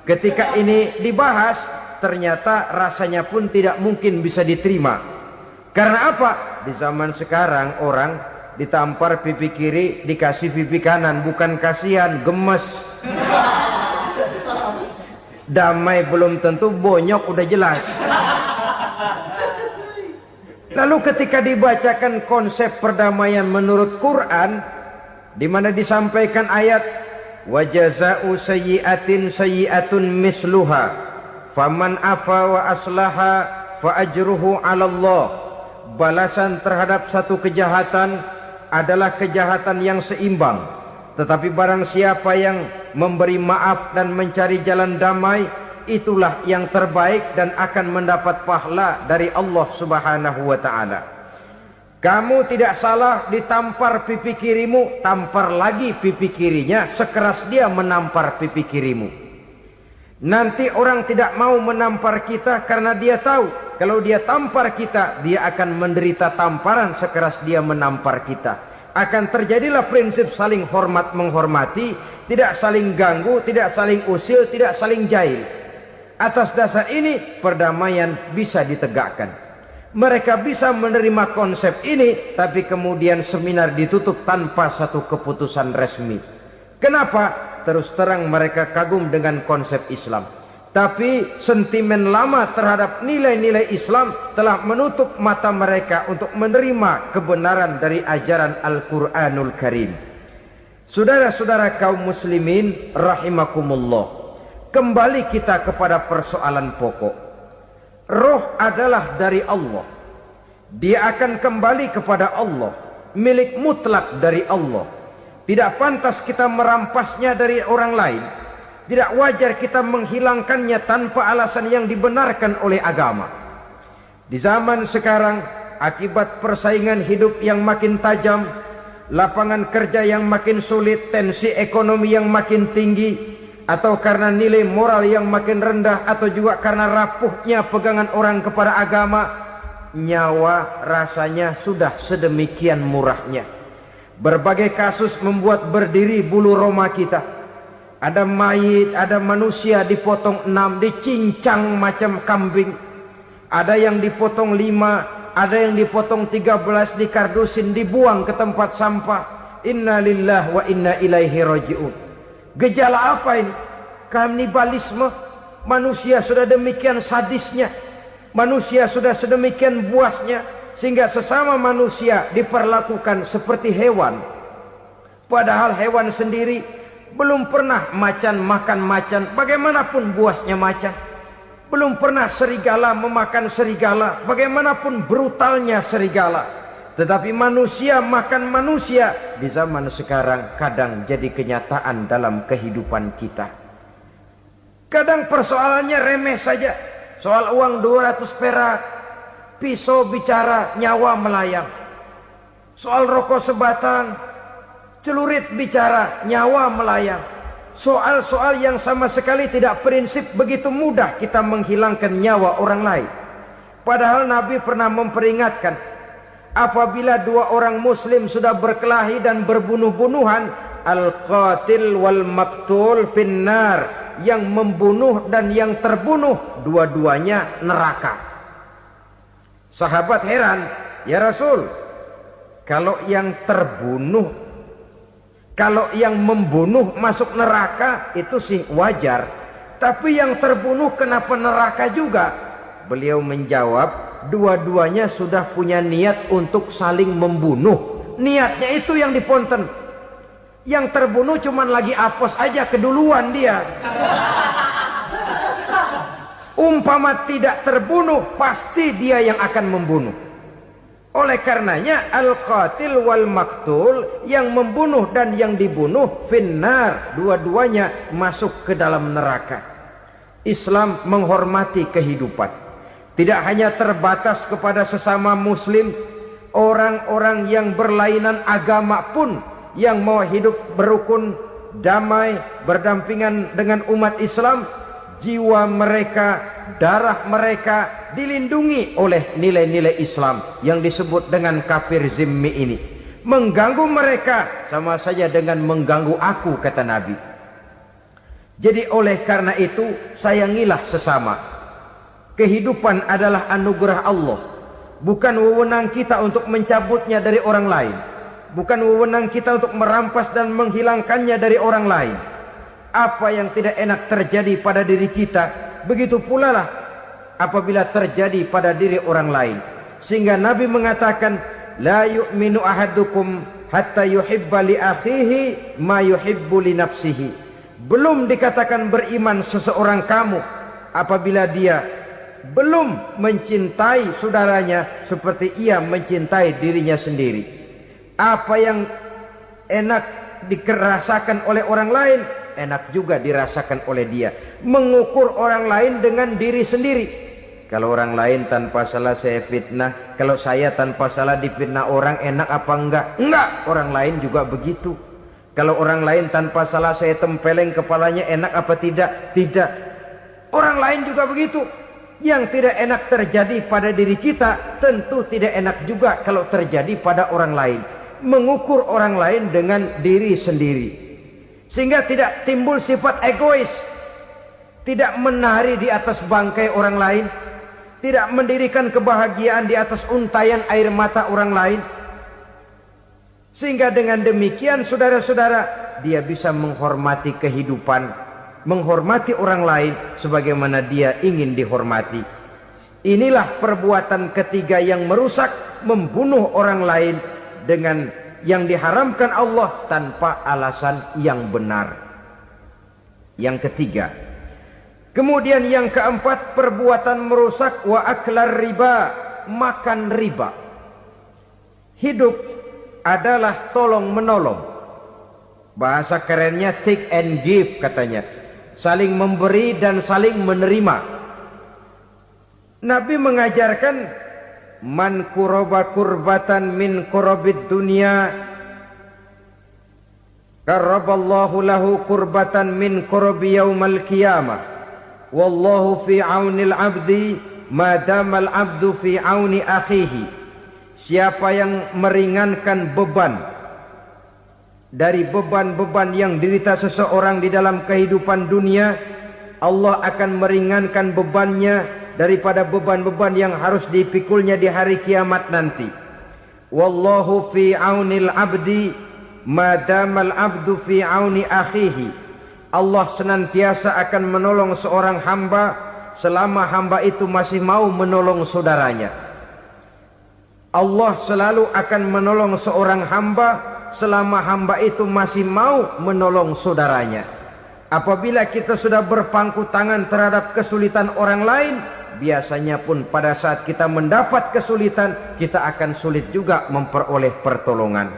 Ketika ini dibahas, ternyata rasanya pun tidak mungkin bisa diterima. Karena apa? Di zaman sekarang orang ditampar pipi kiri, dikasih pipi kanan. Bukan kasihan, gemes. Damai belum tentu, bonyok udah jelas. Lalu ketika dibacakan konsep perdamaian menurut Quran, di mana disampaikan ayat wa jazaa'u sayyi'atin sayyi'atun misluha faman afa wa aslaha fa ajruhu 'ala Allah. Balasan terhadap satu kejahatan adalah kejahatan yang seimbang. Tetapi barang siapa yang memberi maaf dan mencari jalan damai, itulah yang terbaik dan akan mendapat pahala dari Allah Subhanahu wa ta'ala. Kamu tidak salah ditampar pipi kirimu, tampar lagi pipi kirinya sekeras dia menampar pipi kirimu. Nanti orang tidak mau menampar kita karena dia tahu kalau dia tampar kita, dia akan menderita tamparan sekeras dia menampar kita. Akan terjadilah prinsip saling hormat menghormati, tidak saling ganggu, tidak saling usil, tidak saling jahil. Atas dasar ini perdamaian bisa ditegakkan. Mereka bisa menerima konsep ini, tapi kemudian seminar ditutup tanpa satu keputusan resmi. Kenapa? Terus terang mereka kagum dengan konsep Islam, tapi sentimen lama terhadap nilai-nilai Islam telah menutup mata mereka untuk menerima kebenaran dari ajaran Al-Quranul Karim. Saudara-saudara kaum muslimin rahimakumullah, kembali kita kepada persoalan pokok. Roh adalah dari Allah. Dia akan kembali kepada Allah, milik mutlak dari Allah. Tidak pantas kita merampasnya dari orang lain. Tidak wajar kita menghilangkannya tanpa alasan yang dibenarkan oleh agama. Di zaman sekarang akibat persaingan hidup yang makin tajam, lapangan kerja yang makin sulit, tensi ekonomi yang makin tinggi, atau karena nilai moral yang makin rendah, atau juga karena rapuhnya pegangan orang kepada agama, nyawa rasanya sudah sedemikian murahnya. Berbagai kasus membuat berdiri bulu roma kita. Ada mayit, ada manusia dipotong 6, dicincang macam kambing. Ada yang dipotong 5, ada yang dipotong 13, dikardusin, dibuang ke tempat sampah. Inna lillahi wa inna ilaihi raji'un. Gejala apa ini? Kanibalisme. Manusia sudah demikian sadisnya, manusia sudah sedemikian buasnya, sehingga sesama manusia diperlakukan seperti hewan. Padahal hewan sendiri belum pernah macan makan macan, bagaimanapun buasnya macan. Belum pernah serigala memakan serigala, bagaimanapun brutalnya serigala. Tetapi manusia makan manusia di zaman sekarang kadang jadi kenyataan dalam kehidupan kita. Kadang persoalannya remeh saja. Soal uang 200 perak, pisau bicara, nyawa melayang. Soal rokok sebatang, celurit bicara, nyawa melayang. Soal-soal yang sama sekali tidak prinsip, begitu mudah kita menghilangkan nyawa orang lain. Padahal Nabi pernah memperingatkan, apabila dua orang muslim sudah berkelahi dan berbunuh-bunuhan, al-qatil wal maktul finnar, yang membunuh dan yang terbunuh dua-duanya neraka. Sahabat heran, ya Rasul, kalau yang terbunuh, kalau yang membunuh masuk neraka itu sih wajar, tapi yang terbunuh kenapa neraka juga? Beliau menjawab, dua-duanya sudah punya niat untuk saling membunuh. Niatnya itu yang diponten. Yang terbunuh cuman lagi apes aja, keduluan dia. Umpama tidak terbunuh, pasti dia yang akan membunuh. Oleh karenanya al-qatil wal maktul, yang membunuh dan yang dibunuh finnar, dua-duanya masuk ke dalam neraka. Islam menghormati kehidupan, tidak hanya terbatas kepada sesama muslim. Orang-orang yang berlainan agama pun yang mau hidup berukun, damai, berdampingan dengan umat Islam, jiwa mereka, darah mereka dilindungi oleh nilai-nilai Islam yang disebut dengan kafir zimmi ini. Mengganggu mereka sama saja dengan mengganggu aku, kata Nabi. Jadi oleh karena itu sayangilah sesama. Kehidupan adalah anugerah Allah, bukan wewenang kita untuk mencabutnya dari orang lain, bukan wewenang kita untuk merampas dan menghilangkannya dari orang lain. Apa yang tidak enak terjadi pada diri kita, begitu pula lah apabila terjadi pada diri orang lain. Sehingga Nabi mengatakan, la yu'minu ahadukum hatta yuhibba li akhihi ma yuhibbu li nafsihi. Belum dikatakan beriman seseorang kamu apabila dia belum mencintai saudaranya seperti ia mencintai dirinya sendiri. Apa yang enak dirasakan oleh orang lain, enak juga dirasakan oleh dia. Mengukur orang lain dengan diri sendiri. Kalau orang lain tanpa salah saya fitnah, kalau saya tanpa salah difitnah orang, enak apa enggak? Enggak, orang lain juga begitu. Kalau orang lain tanpa salah saya tempeleng kepalanya, enak apa tidak? Tidak. Orang lain juga begitu. Yang tidak enak terjadi pada diri kita, tentu tidak enak juga kalau terjadi pada orang lain. Mengukur orang lain dengan diri sendiri, sehingga tidak timbul sifat egois, tidak menari di atas bangkai orang lain, tidak mendirikan kebahagiaan di atas untayan air mata orang lain. Sehingga dengan demikian saudara-saudara, dia bisa menghormati kehidupan, menghormati orang lain sebagaimana dia ingin dihormati. Inilah perbuatan ketiga yang merusak, membunuh orang lain dengan yang diharamkan Allah tanpa alasan yang benar. Yang ketiga. Kemudian yang keempat, perbuatan merusak wa aklar riba, makan riba. Hidup adalah tolong menolong. Bahasa kerennya take and give katanya. Saling memberi dan saling menerima. Nabi mengajarkan man kuraba kurbatan min kurabid dunya karaballahu lahu kurbatan min kurabi yaumal qiyamah. Wallahu fi aunil abdi madamal abdu fi auni akhihi. Siapa yang meringankan beban dari beban-beban yang dirita seseorang di dalam kehidupan dunia, Allah akan meringankan bebannya daripada beban-beban yang harus dipikulnya di hari kiamat nanti. Wallahu fi aunil abdi madamal abdu fi auni akhihi. Allah senantiasa akan menolong seorang hamba selama hamba itu masih mau menolong saudaranya. Allah selalu akan menolong seorang hamba selama hamba itu masih mau menolong saudaranya. Apabila kita sudah berpangku tangan terhadap kesulitan orang lain, biasanya pun pada saat kita mendapat kesulitan, kita akan sulit juga memperoleh pertolongan.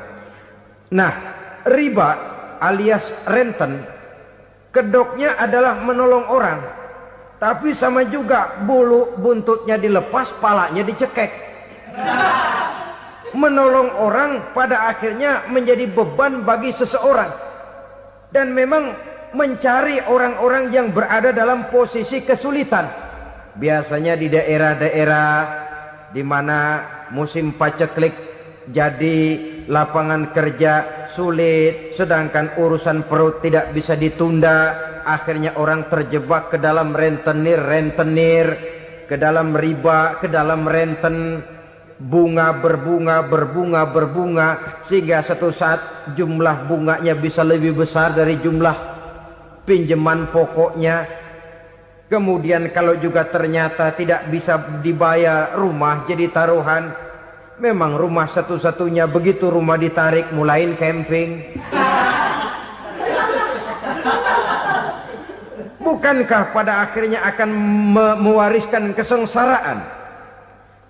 Nah, riba alias renten, kedoknya adalah menolong orang, tapi sama juga bulu buntutnya dilepas, palanya dicekek. Menolong orang pada akhirnya menjadi beban bagi seseorang, dan memang mencari orang-orang yang berada dalam posisi kesulitan. Biasanya di daerah-daerah di mana musim paceklik jadi lapangan kerja sulit, sedangkan urusan perut tidak bisa ditunda, akhirnya orang terjebak ke dalam rentenir, ke dalam riba, ke dalam renten, bunga berbunga, sehingga satu saat jumlah bunganya bisa lebih besar dari jumlah pinjaman pokoknya. Kemudian kalau juga ternyata tidak bisa dibayar, rumah jadi taruhan. Memang rumah satu-satunya, begitu rumah ditarik mulain camping. Bukankah pada akhirnya akan mewariskan kesengsaraan?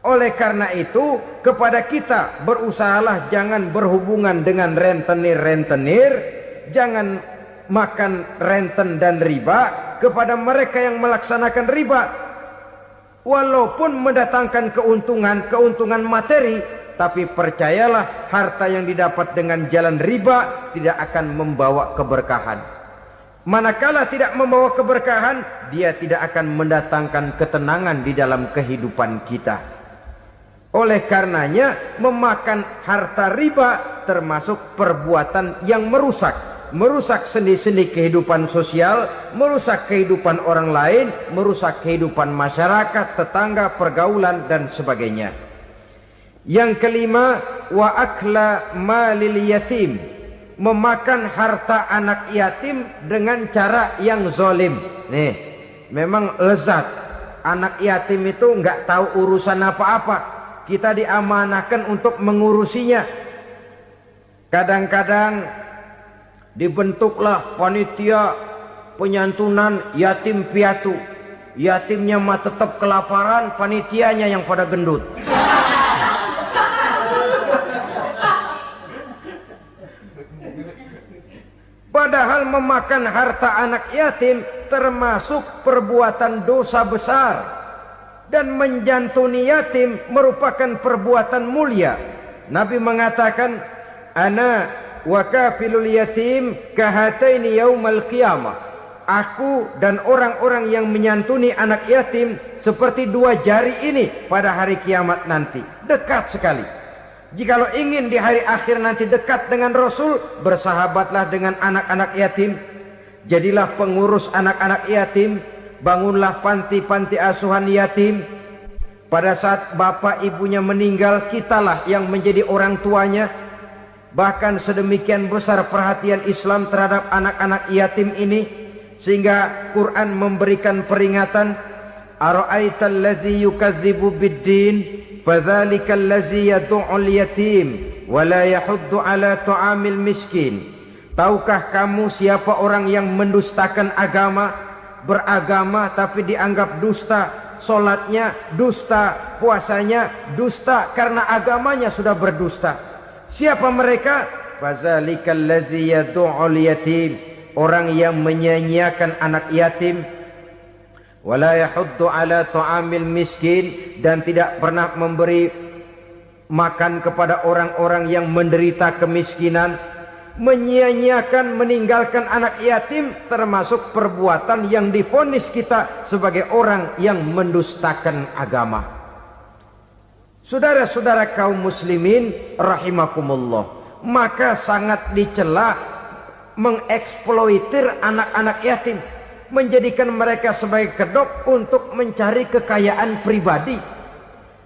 Oleh karena itu, kepada kita berusahalah jangan berhubungan dengan rentenir, jangan makan renten dan riba. Kepada mereka yang melaksanakan riba, walaupun mendatangkan keuntungan materi, tapi percayalah harta yang didapat dengan jalan riba tidak akan membawa keberkahan. Manakala tidak membawa keberkahan, dia tidak akan mendatangkan ketenangan di dalam kehidupan kita. Oleh karenanya, memakan harta riba termasuk perbuatan yang merusak sendi-sendi kehidupan sosial, merusak kehidupan orang lain, merusak kehidupan masyarakat, tetangga, pergaulan, dan sebagainya. Yang kelima, wa akla malil yatim, memakan harta anak yatim dengan cara yang zalim. Nih, memang lezat. Anak yatim itu nggak tahu urusan apa-apa. Kita diamanahkan untuk mengurusinya. Kadang-kadang dibentuklah panitia penyantunan yatim piatu. Yatimnya mah tetap kelaparan, panitianya yang pada gendut. Padahal memakan harta anak yatim termasuk perbuatan dosa besar, dan menjantuni yatim merupakan perbuatan mulia. Nabi mengatakan, ana wa kafilul yatim kahataini yaumal qiyamah. Aku dan orang-orang yang menyantuni anak yatim seperti dua jari ini pada hari kiamat nanti. Dekat sekali. Jikalau ingin di hari akhir nanti dekat dengan Rasul, bersahabatlah dengan anak-anak yatim. Jadilah pengurus anak-anak yatim. Bangunlah panti-panti asuhan yatim. Pada saat bapak ibunya meninggal, kitalah yang menjadi orang tuanya. Bahkan sedemikian besar perhatian Islam terhadap anak-anak yatim ini, sehingga Quran memberikan peringatan, ara'aital ladzi yukadzibu bid-din fadzalikal ladzi yad'ul yatim wa la yahuddu ala ta'amil miskin. Tahukah kamu siapa orang yang mendustakan agama, beragama tapi dianggap dusta, salatnya dusta, puasanya dusta karena agamanya sudah berdusta. Siapa mereka? Fazalikal ladzi yad'ul yatim, orang yang menyia-nyiakan anak yatim, wala yahuddu ala ta'amil miskin, dan tidak pernah memberi makan kepada orang-orang yang menderita kemiskinan, menyia-nyiakan, meninggalkan anak yatim, termasuk perbuatan yang divonis kita sebagai orang yang mendustakan agama. Saudara-saudara kaum muslimin rahimakumullah, maka sangat dicela mengeksploitir anak-anak yatim, menjadikan mereka sebagai kedok untuk mencari kekayaan pribadi.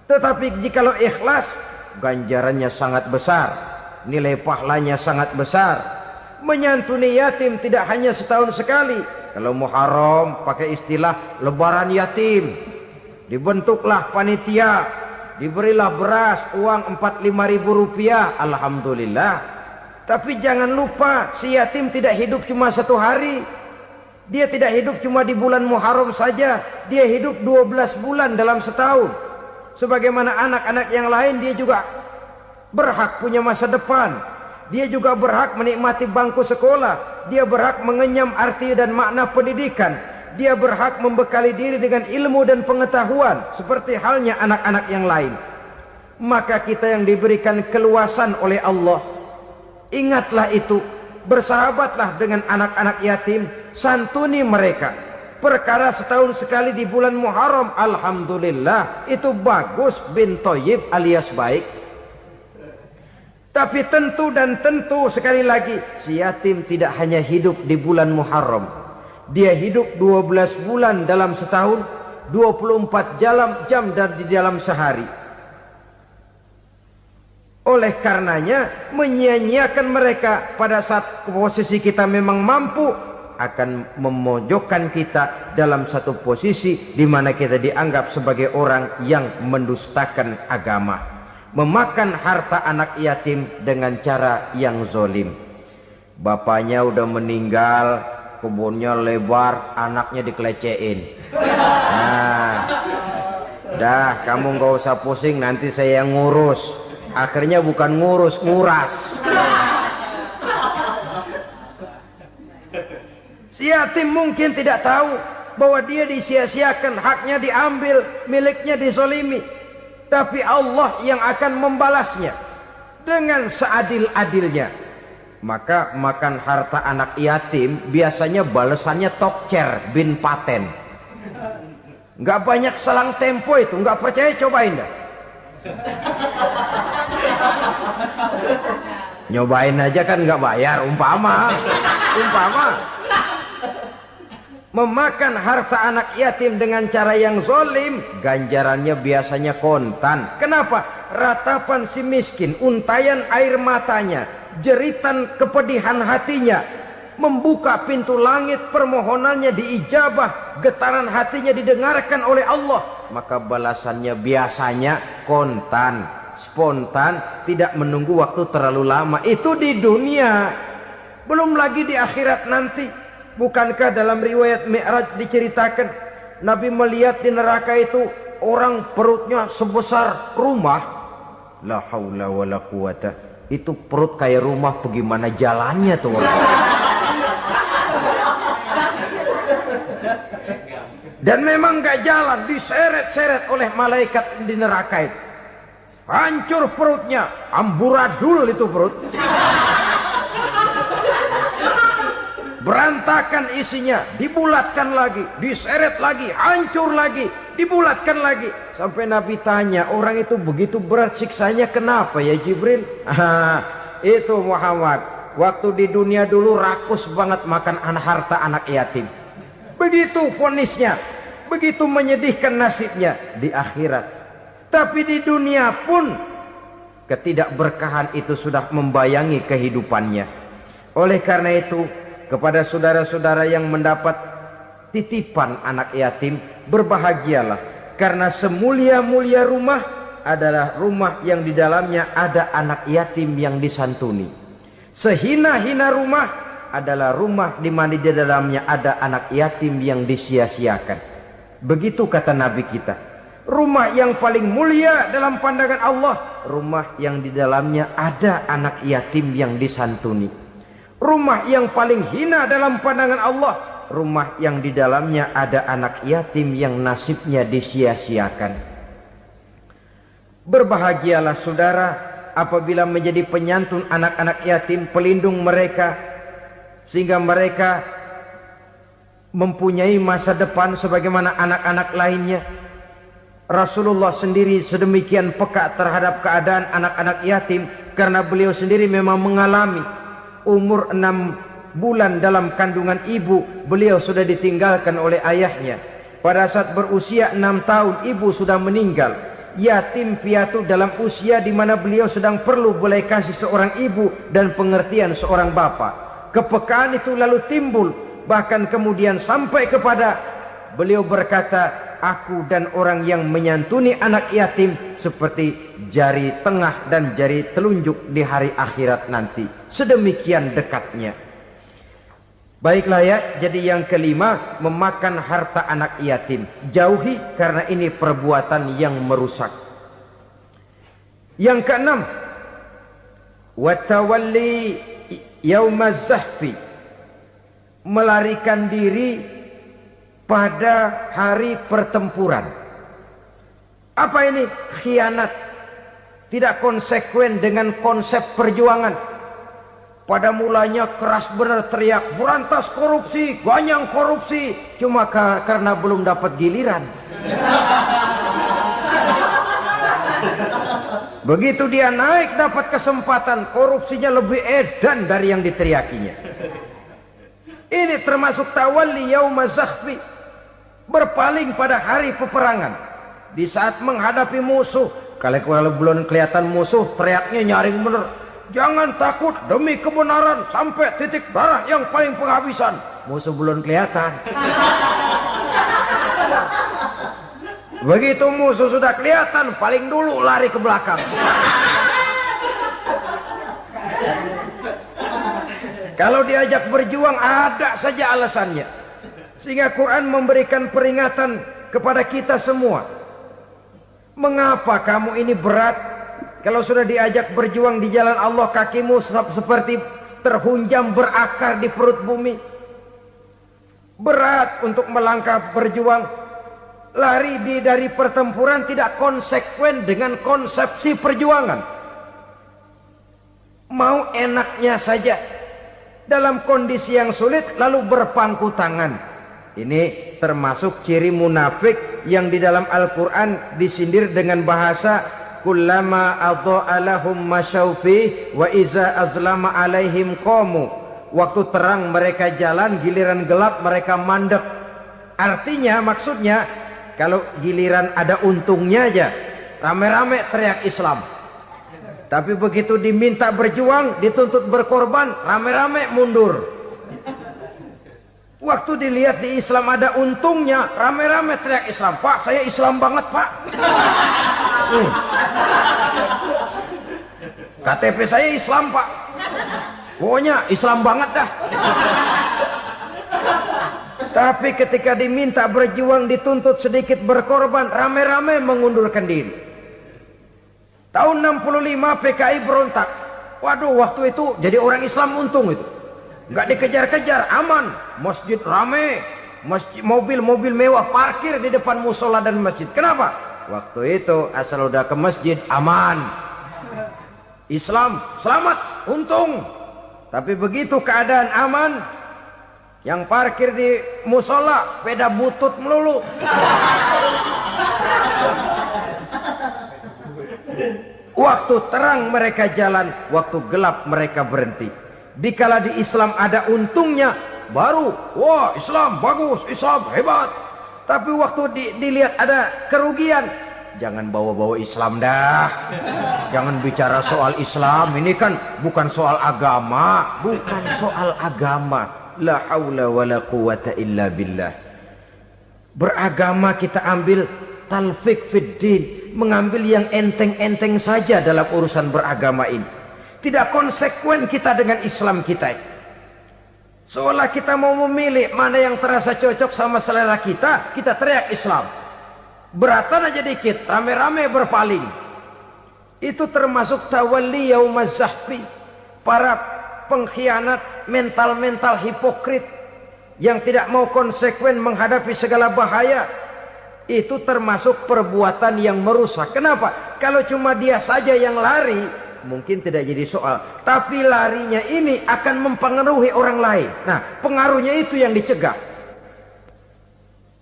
Tetapi jikalau ikhlas, ganjarannya sangat besar, nilai pahalanya sangat besar. Menyantuni yatim tidak hanya setahun sekali. Kalau Muharram pakai istilah lebaran yatim, dibentuklah panitia, diberilah beras, uang 4-5 ribu rupiah, alhamdulillah. Tapi jangan lupa, si yatim tidak hidup cuma satu hari. Dia tidak hidup cuma di bulan Muharram saja, dia hidup 12 bulan dalam setahun. Sebagaimana anak-anak yang lain, dia juga berhak punya masa depan. Dia juga berhak menikmati bangku sekolah. Dia berhak mengenyam arti dan makna pendidikan. Dia berhak membekali diri dengan ilmu dan pengetahuan, seperti halnya anak-anak yang lain. Maka kita yang diberikan keluasan oleh Allah, ingatlah itu, bersahabatlah dengan anak-anak yatim, santuni mereka. Perkara setahun sekali di bulan Muharram, alhamdulillah, itu bagus, bin Thayyib alias baik. Tapi tentu dan tentu sekali lagi, si yatim tidak hanya hidup di bulan Muharram. Dia hidup 12 bulan dalam setahun, 24 jam di dalam sehari. Oleh karenanya, menyia-nyiakan mereka pada saat posisi kita memang mampu akan memojokkan kita dalam satu posisi di mana kita dianggap sebagai orang yang mendustakan agama, memakan harta anak yatim dengan cara yang zolim. Bapaknya udah meninggal, kebunnya lebar, anaknya dikelecehin. Nah, dah kamu gak usah pusing, nanti saya yang ngurus. Akhirnya bukan ngurus, nguras. Si yatim mungkin tidak tahu bahwa dia disia-siakan, haknya diambil, miliknya dizolimi. Tapi Allah yang akan membalasnya dengan seadil-adilnya. Maka makan harta anak yatim biasanya balasannya tokcer bin paten. Nggak banyak selang tempo itu, nggak percaya cobain dah. Nyobain aja kan nggak bayar, umpama memakan harta anak yatim dengan cara yang zolim, ganjarannya biasanya kontan. Kenapa? Ratapan si miskin, untayan air matanya, jeritan kepedihan hatinya, membuka pintu langit, permohonannya diijabah, getaran hatinya didengarkan oleh Allah, maka balasannya biasanya kontan, spontan, tidak menunggu waktu terlalu lama. Itu di dunia, belum lagi di akhirat nanti. Bukankah dalam riwayat Mi'raj diceritakan Nabi melihat di neraka itu orang perutnya sebesar rumah? La haula wala quwata. Itu perut kayak rumah, bagaimana jalannya tuh orang? Dan memang gak jalan, diseret-seret oleh malaikat di neraka itu. Hancur perutnya, amburadul itu perut. Berantakan isinya, dibulatkan lagi, diseret lagi, hancur lagi, dibulatkan lagi. Sampai Nabi tanya, orang itu begitu berat siksanya kenapa ya Jibril? Itu Muhammad, waktu di dunia dulu rakus banget makan harta anak yatim. Begitu vonisnya, begitu menyedihkan nasibnya di akhirat. Tapi di dunia pun ketidakberkahan itu sudah membayangi kehidupannya. Oleh karena itu, kepada saudara-saudara yang mendapat titipan anak yatim, berbahagialah, karena semulia-mulia rumah adalah rumah yang di dalamnya ada anak yatim yang disantuni. Sehina-hina rumah adalah rumah di mana di dalamnya ada anak yatim yang disia-siakan. Begitu kata Nabi kita. Rumah yang paling mulia dalam pandangan Allah, rumah yang di dalamnya ada anak yatim yang disantuni. Rumah yang paling hina dalam pandangan Allah, rumah yang di dalamnya ada anak yatim yang nasibnya disia-siakan. Berbahagialah saudara apabila menjadi penyantun anak-anak yatim, pelindung mereka, sehingga mereka mempunyai masa depan sebagaimana anak-anak lainnya. Rasulullah sendiri sedemikian peka terhadap keadaan anak-anak yatim karena beliau sendiri memang mengalami umur 6 bulan dalam kandungan ibu, beliau sudah ditinggalkan oleh ayahnya. Pada saat berusia 6 tahun ibu sudah meninggal. Yatim piatu dalam usia di mana beliau sedang perlu belas kasih seorang ibu dan pengertian seorang bapa. Kepekaan itu lalu timbul, bahkan kemudian sampai kepada beliau berkata, aku dan orang yang menyantuni anak yatim seperti jari tengah dan jari telunjuk di hari akhirat nanti. Sedemikian dekatnya. Baiklah ya, jadi yang kelima, memakan harta anak yatim. Jauhi karena ini perbuatan yang merusak. Yang keenam, watawalli yaumaz zahfi, melarikan diri pada hari pertempuran. Apa ini? Khianat. Tidak konsekuen dengan konsep perjuangan. Pada mulanya keras benar teriak, berantas korupsi, ganyang korupsi. Cuma karena belum dapat giliran. Begitu dia naik dapat kesempatan, korupsinya lebih edan dari yang diteriakinya. Ini termasuk tawalli yaumaz zahfi, berpaling pada hari peperangan. Di saat menghadapi musuh, kalau belum kelihatan musuh, teriaknya nyaring bener. Jangan takut demi kebenaran sampai titik darah yang paling penghabisan. Musuh belum kelihatan. Begitu musuh sudah kelihatan, paling dulu lari ke belakang. Kalau diajak berjuang ada saja alasannya. Sehingga Quran memberikan peringatan kepada kita semua. Mengapa kamu ini berat? Kalau sudah diajak berjuang di jalan Allah, kakimu seperti terhunjam berakar di perut bumi. Berat untuk melangkah berjuang. Lari dari pertempuran tidak konsekuen dengan konsepsi perjuangan. Mau enaknya saja. Dalam kondisi yang sulit lalu berpangku tangan. Ini termasuk ciri munafik yang di dalam Al-Quran disindir dengan bahasa kullama adha'a lahum masyaufi wa iza azlama alaihim qamu. Waktu terang mereka jalan, giliran gelap mereka mandek. Artinya, maksudnya kalau giliran ada untungnya aja rame-rame teriak Islam. Tapi begitu diminta berjuang, dituntut berkorban, rame-rame mundur. Waktu dilihat di Islam ada untungnya, rame-rame teriak Islam. Pak, saya Islam banget, Pak. KTP saya Islam, Pak. Pokoknya Islam banget dah. Tapi ketika diminta berjuang, dituntut sedikit berkorban, rame-rame mengundurkan diri. Tahun 65 PKI berontak. Waduh, waktu itu jadi orang Islam untung itu. Nggak dikejar-kejar, aman. Masjid rame, masjid, mobil-mobil mewah parkir di depan musola dan masjid. Kenapa? Waktu itu asal udah ke masjid aman. Islam selamat, untung. Tapi begitu keadaan aman, yang parkir di musola sepeda butut melulu. Waktu terang mereka jalan, waktu gelap mereka berhenti. Dikala di Islam ada untungnya, baru wah Islam bagus, Islam hebat. Tapi waktu dilihat ada kerugian, jangan bawa-bawa Islam dah. Jangan bicara soal Islam, ini kan bukan soal agama. Bukan soal agama. La haula wa la quwata illa billah. Beragama kita ambil talfik fid din, mengambil yang enteng-enteng saja dalam urusan beragama ini. Tidak konsekuen kita dengan Islam kita. Seolah kita mau memilih mana yang terasa cocok sama selera kita, kita teriak Islam. Beratan aja dikit, rame-rame berpaling. Itu termasuk tawalli yaumaz zahfi. Para pengkhianat, mental-mental hipokrit yang tidak mau konsekuen menghadapi segala bahaya. itu termasuk perbuatan yang merusak. Kenapa? Kalau cuma dia saja yang lari, mungkin tidak jadi soal. Tapi larinya ini akan mempengaruhi orang lain. Nah, pengaruhnya itu yang dicegah.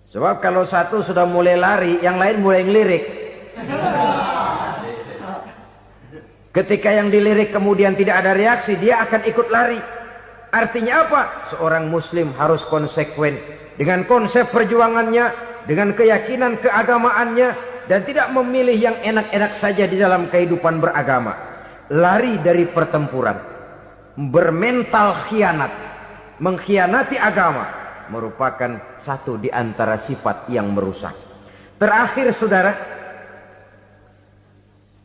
Sebab kalau satu sudah mulai lari, yang lain mulai ngelirik. Ketika yang dilirik kemudian tidak ada reaksi, dia akan ikut lari. Artinya apa? Seorang muslim harus konsekuen dengan konsep perjuangannya, dengan keyakinan keagamaannya, dan tidak memilih yang enak-enak saja di dalam kehidupan beragama. Lari dari pertempuran, bermental khianat, mengkhianati agama, merupakan satu di antara sifat yang merusak. Terakhir saudara,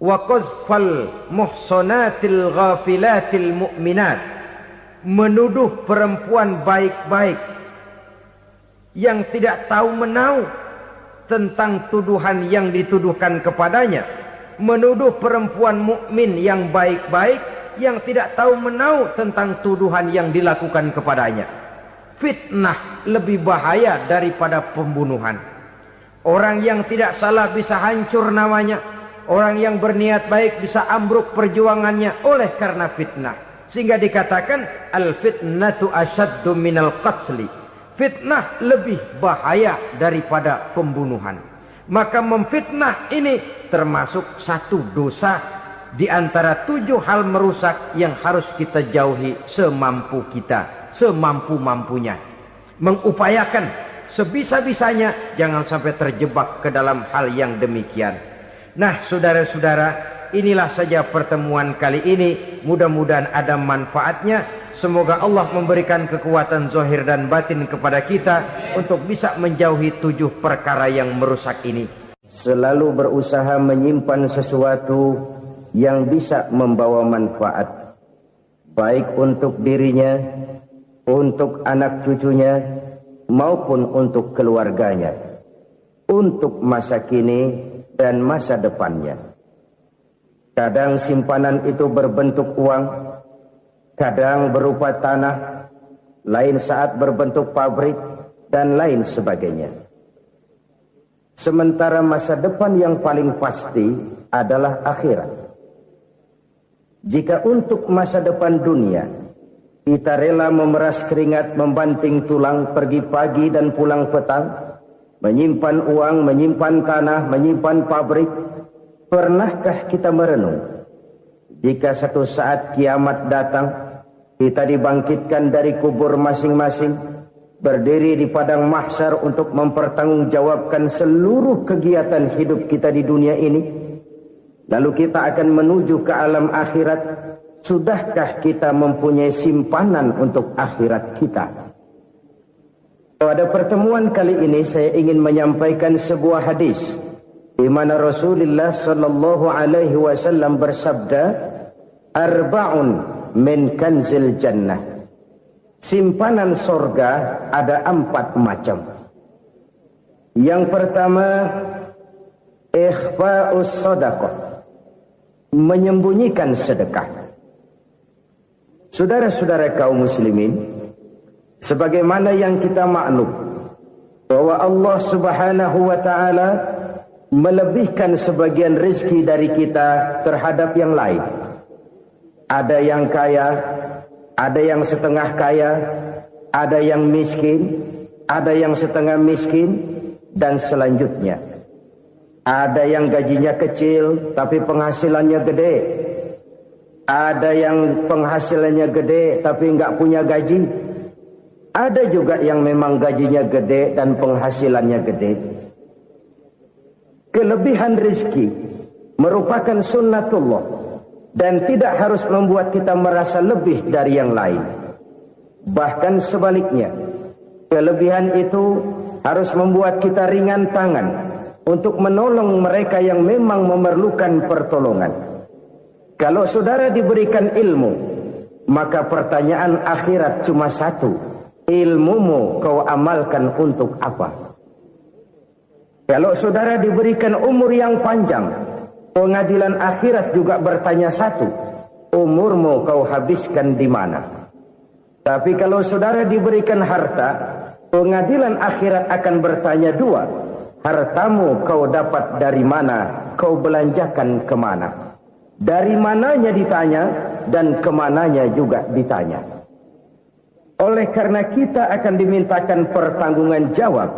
wa qazfal muhsanatil ghafilatil mu'minat, menuduh perempuan baik-baik yang tidak tahu menau tentang tuduhan yang dituduhkan kepadanya, menuduh perempuan mukmin yang baik-baik yang tidak tahu menau tentang tuduhan yang dilakukan kepadanya. Fitnah lebih bahaya daripada pembunuhan. Orang yang tidak salah bisa hancur namanya, orang yang berniat baik bisa ambruk perjuangannya oleh karena fitnah. Sehingga dikatakan al-fitnatu asyaddu minal qatli. Fitnah lebih bahaya daripada pembunuhan. Maka memfitnah ini termasuk satu dosa di antara 7 hal merusak yang harus kita jauhi semampu kita, semampu-mampunya. Mengupayakan sebisa-bisanya jangan sampai terjebak ke dalam hal yang demikian. Nah, saudara-saudara, inilah saja pertemuan kali ini. Mudah-mudahan ada manfaatnya. Semoga Allah memberikan kekuatan zahir dan batin kepada kita untuk bisa menjauhi 7 perkara yang merusak ini. Selalu berusaha menyimpan sesuatu yang bisa membawa manfaat, baik untuk dirinya, untuk anak cucunya, maupun untuk keluarganya, untuk masa kini dan masa depannya. Kadang simpanan itu berbentuk uang, kadang berupa tanah, lain saat berbentuk pabrik, dan lain sebagainya. Sementara masa depan yang paling pasti adalah akhirat. Jika untuk masa depan dunia kita rela memeras keringat, membanting tulang, pergi pagi dan pulang petang, menyimpan uang, menyimpan tanah, menyimpan pabrik, pernahkah kita merenung jika satu saat kiamat datang, kita dibangkitkan dari kubur masing-masing, berdiri di padang mahsyar untuk mempertanggungjawabkan seluruh kegiatan hidup kita di dunia ini, lalu kita akan menuju ke alam akhirat. Sudahkah kita mempunyai simpanan untuk akhirat kita? Pada pertemuan kali ini saya ingin menyampaikan sebuah hadis di mana Rasulullah sallallahu alaihi wasallam bersabda, arba'un min kanzil jannah. Simpanan sorga ada 4 macam. Yang pertama, ikhfa'us sadaqah, menyembunyikan sedekah. Saudara-saudara kaum muslimin, sebagaimana yang kita maklum bahwa Allah Subhanahu wa taala melebihkan sebagian rezeki dari kita terhadap yang lain. Ada yang kaya, ada yang setengah kaya, ada yang miskin, ada yang setengah miskin, dan selanjutnya. Ada yang gajinya kecil tapi penghasilannya gede. Ada yang penghasilannya gede tapi enggak punya gaji. Ada juga yang memang gajinya gede dan penghasilannya gede. Kelebihan rezeki merupakan sunnatullah dan tidak harus membuat kita merasa lebih dari yang lain. Bahkan sebaliknya, kelebihan itu harus membuat kita ringan tangan untuk menolong mereka yang memang memerlukan pertolongan. Kalau saudara diberikan ilmu, maka pertanyaan akhirat cuma satu: ilmumu kau amalkan untuk apa? Kalau saudara diberikan umur yang panjang, pengadilan akhirat juga bertanya satu: umurmu kau habiskan di mana? Tapi kalau saudara diberikan harta, pengadilan akhirat akan bertanya 2: hartamu kau dapat dari mana, kau belanjakan kemana. Dari mananya ditanya, dan kemananya juga ditanya. Oleh karena kita akan dimintakan pertanggungan jawab,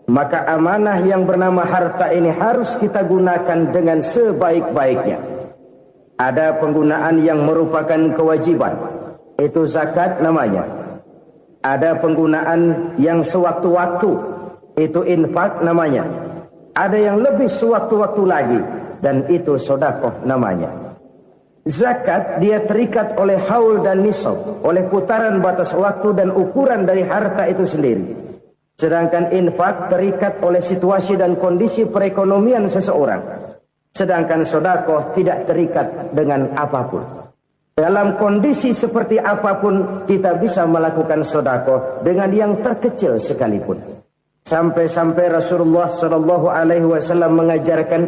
maka amanah yang bernama harta ini harus kita gunakan dengan sebaik-baiknya. Ada penggunaan yang merupakan kewajiban, itu zakat namanya. Ada penggunaan yang sewaktu-waktu, itu infak namanya. Ada yang lebih sewaktu-waktu lagi, dan itu sedekah namanya. Zakat dia terikat oleh haul dan nisab, oleh putaran batas waktu dan ukuran dari harta itu sendiri. Sedangkan infak terikat oleh situasi dan kondisi perekonomian seseorang. Sedangkan sedekah tidak terikat dengan apapun. Dalam kondisi seperti apapun kita bisa melakukan sedekah dengan yang terkecil sekalipun. Sampai-sampai Rasulullah sallallahu alaihi wasallam mengajarkan,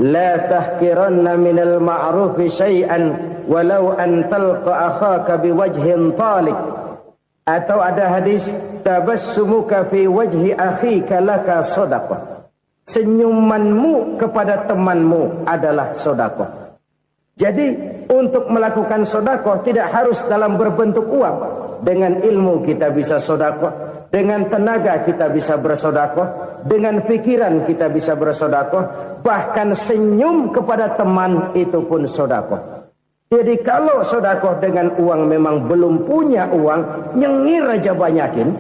la tahqiranna minal ma'rufi syai'an walau an talqa akhaka biwajhin talik. Atau ada hadis, tabassumuka fi wajhi akhika laka sedekah. Senyumanmu kepada temanmu adalah sedekah. Jadi untuk melakukan sedekah tidak harus dalam berbentuk uang. Dengan ilmu kita bisa sedekah. Dengan tenaga kita bisa bersedekah, dengan pikiran kita bisa bersedekah, bahkan senyum kepada teman itu pun sedekah. Jadi kalau sedekah dengan uang memang belum punya uang, nyengir aja banyakin.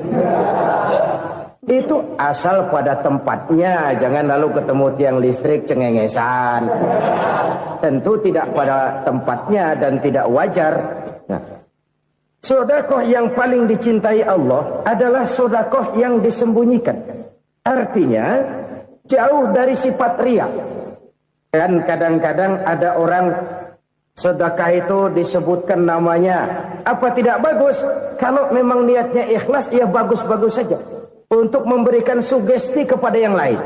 Itu asal pada tempatnya, jangan lalu ketemu tiang listrik cengengesan. Tentu tidak pada tempatnya dan tidak wajar. Nah, sedekah yang paling dicintai Allah adalah sedekah yang disembunyikan. Artinya jauh dari sifat riya. Kan kadang-kadang ada orang sedekah itu disebutkan namanya. Apa tidak bagus? Kalau memang niatnya ikhlas, ya bagus-bagus saja. Untuk memberikan sugesti kepada yang lain.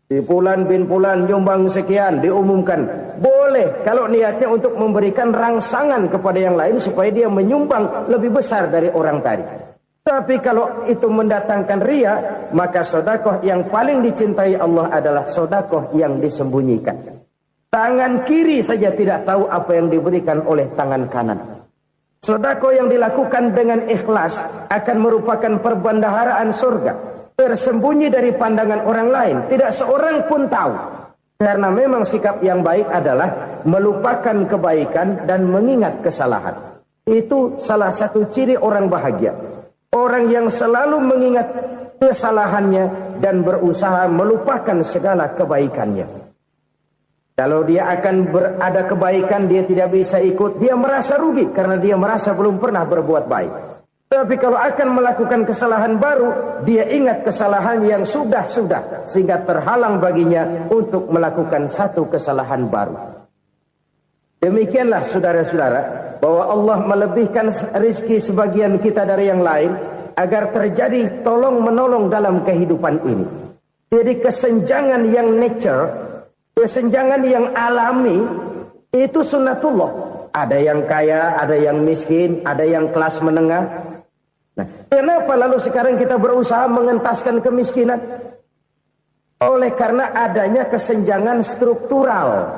Di Fulan bin Fulan nyumbang sekian, diumumkan. Boleh kalau niatnya untuk memberikan rangsangan kepada yang lain supaya dia menyumbang lebih besar dari orang tadi. Tapi kalau itu mendatangkan riya, maka sedekah yang paling dicintai Allah adalah sedekah yang disembunyikan. Tangan kiri saja tidak tahu apa yang diberikan oleh tangan kanan. Sedekah yang dilakukan dengan ikhlas akan merupakan perbendaharaan surga. Tersembunyi dari pandangan orang lain, tidak seorang pun tahu. Karena memang sikap yang baik adalah melupakan kebaikan dan mengingat kesalahan. Itu salah satu ciri orang bahagia. Orang yang selalu mengingat kesalahannya dan berusaha melupakan segala kebaikannya. Kalau dia akan berada kebaikan, dia tidak bisa ikut, dia merasa rugi karena dia merasa belum pernah berbuat baik. Tapi kalau akan melakukan kesalahan baru, dia ingat kesalahan yang sudah-sudah, sehingga terhalang baginya untuk melakukan satu kesalahan baru. Demikianlah saudara-saudara, bahwa Allah melebihkan rizki sebagian kita dari yang lain, agar terjadi tolong-menolong dalam kehidupan ini. Jadi kesenjangan yang nature, kesenjangan yang alami, itu sunnatullah. Ada yang kaya, ada yang miskin, ada yang kelas menengah. Nah, kenapa lalu sekarang kita berusaha mengentaskan kemiskinan? Oleh karena adanya kesenjangan struktural.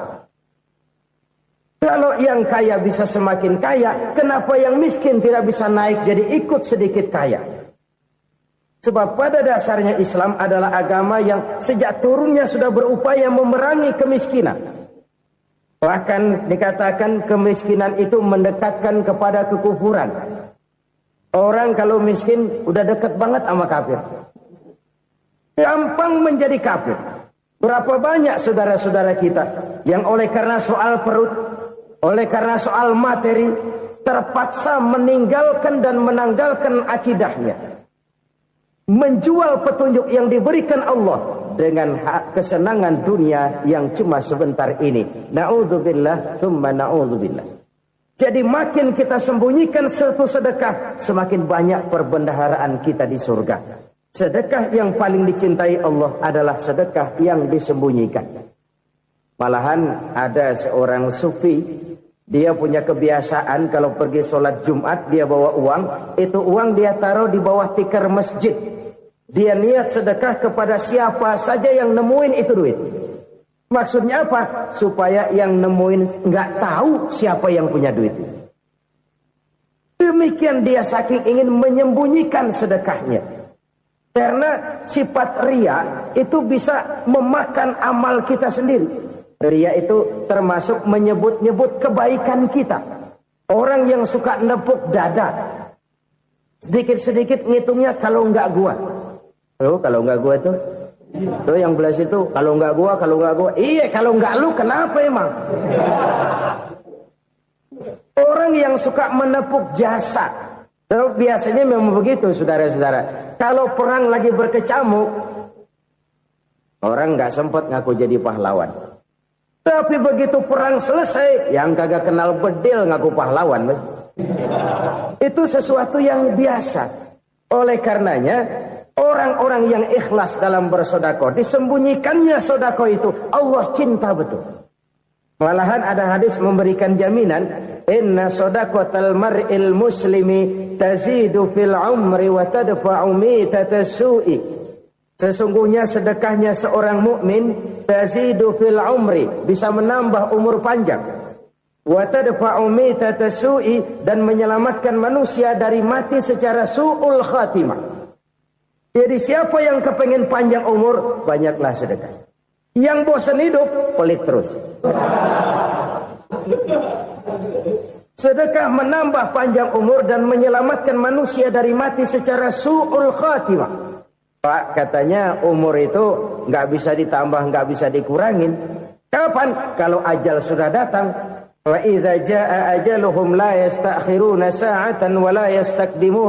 Kalau yang kaya bisa semakin kaya, kenapa yang miskin tidak bisa naik jadi ikut sedikit kaya? Sebab pada dasarnya Islam adalah agama yang sejak turunnya sudah berupaya memerangi kemiskinan. Bahkan dikatakan kemiskinan itu mendekatkan kepada kekufuran. Orang kalau miskin udah dekat banget sama kafir. Gampang menjadi kafir. Berapa banyak saudara-saudara kita yang oleh karena soal perut, oleh karena soal materi, terpaksa meninggalkan dan menanggalkan akidahnya. Menjual petunjuk yang diberikan Allah dengan kesenangan dunia yang cuma sebentar ini. Na'udzubillah, thumma na'udzubillah. Jadi makin kita sembunyikan satu sedekah, semakin banyak perbendaharaan kita di surga. Sedekah yang paling dicintai Allah adalah sedekah yang disembunyikan. Malahan ada seorang sufi, dia punya kebiasaan kalau pergi sholat Jumat dia bawa uang, itu uang dia taruh di bawah tikar masjid. Dia niat sedekah kepada siapa saja yang nemuin itu duit. Maksudnya apa? Supaya yang nemuin nggak tahu siapa yang punya duit. Demikian dia saking ingin menyembunyikan sedekahnya. Karena sifat riya itu bisa memakan amal kita sendiri. Riya itu termasuk menyebut-nyebut kebaikan kita. Orang yang suka nepuk dada, sedikit-sedikit ngitungnya kalau nggak gua. Oh, kalau nggak gua tuh yang belah situ, kalau nggak gua. Iya, kalau nggak lu kenapa emang? Orang yang suka menepuk jasa, biasanya memang begitu, saudara-saudara. Kalau perang lagi berkecamuk, orang nggak sempat ngaku jadi pahlawan. Tapi begitu perang selesai, yang kagak kenal bedil ngaku pahlawan, mas. Itu sesuatu yang biasa. Oleh karenanya, orang-orang yang ikhlas dalam bersedekah, disembunyikannya sedekah itu, Allah cinta betul. Malahan ada hadis memberikan jaminan, inna shadaqatal mar'il muslimi tazidu fil umri wa tadfa'u mitatas su'i. Sesungguhnya sedekahnya seorang mukmin tazidu fil umri, bisa menambah umur panjang. Wa tadfa'u mitatas su'i, dan menyelamatkan manusia dari mati secara su'ul khatimah. Jadi siapa yang kepengen panjang umur, banyaklah sedekah. Yang bosan hidup, pelit terus. Sedekah menambah panjang umur dan menyelamatkan manusia dari mati secara su'ul khatimah. Pak, katanya umur itu nggak bisa ditambah, nggak bisa dikurangin. Kapan? Kalau ajal sudah datang. Wa idza jaa ajaluhum la yastakhiruna sa'atan wa la yastaqdimun.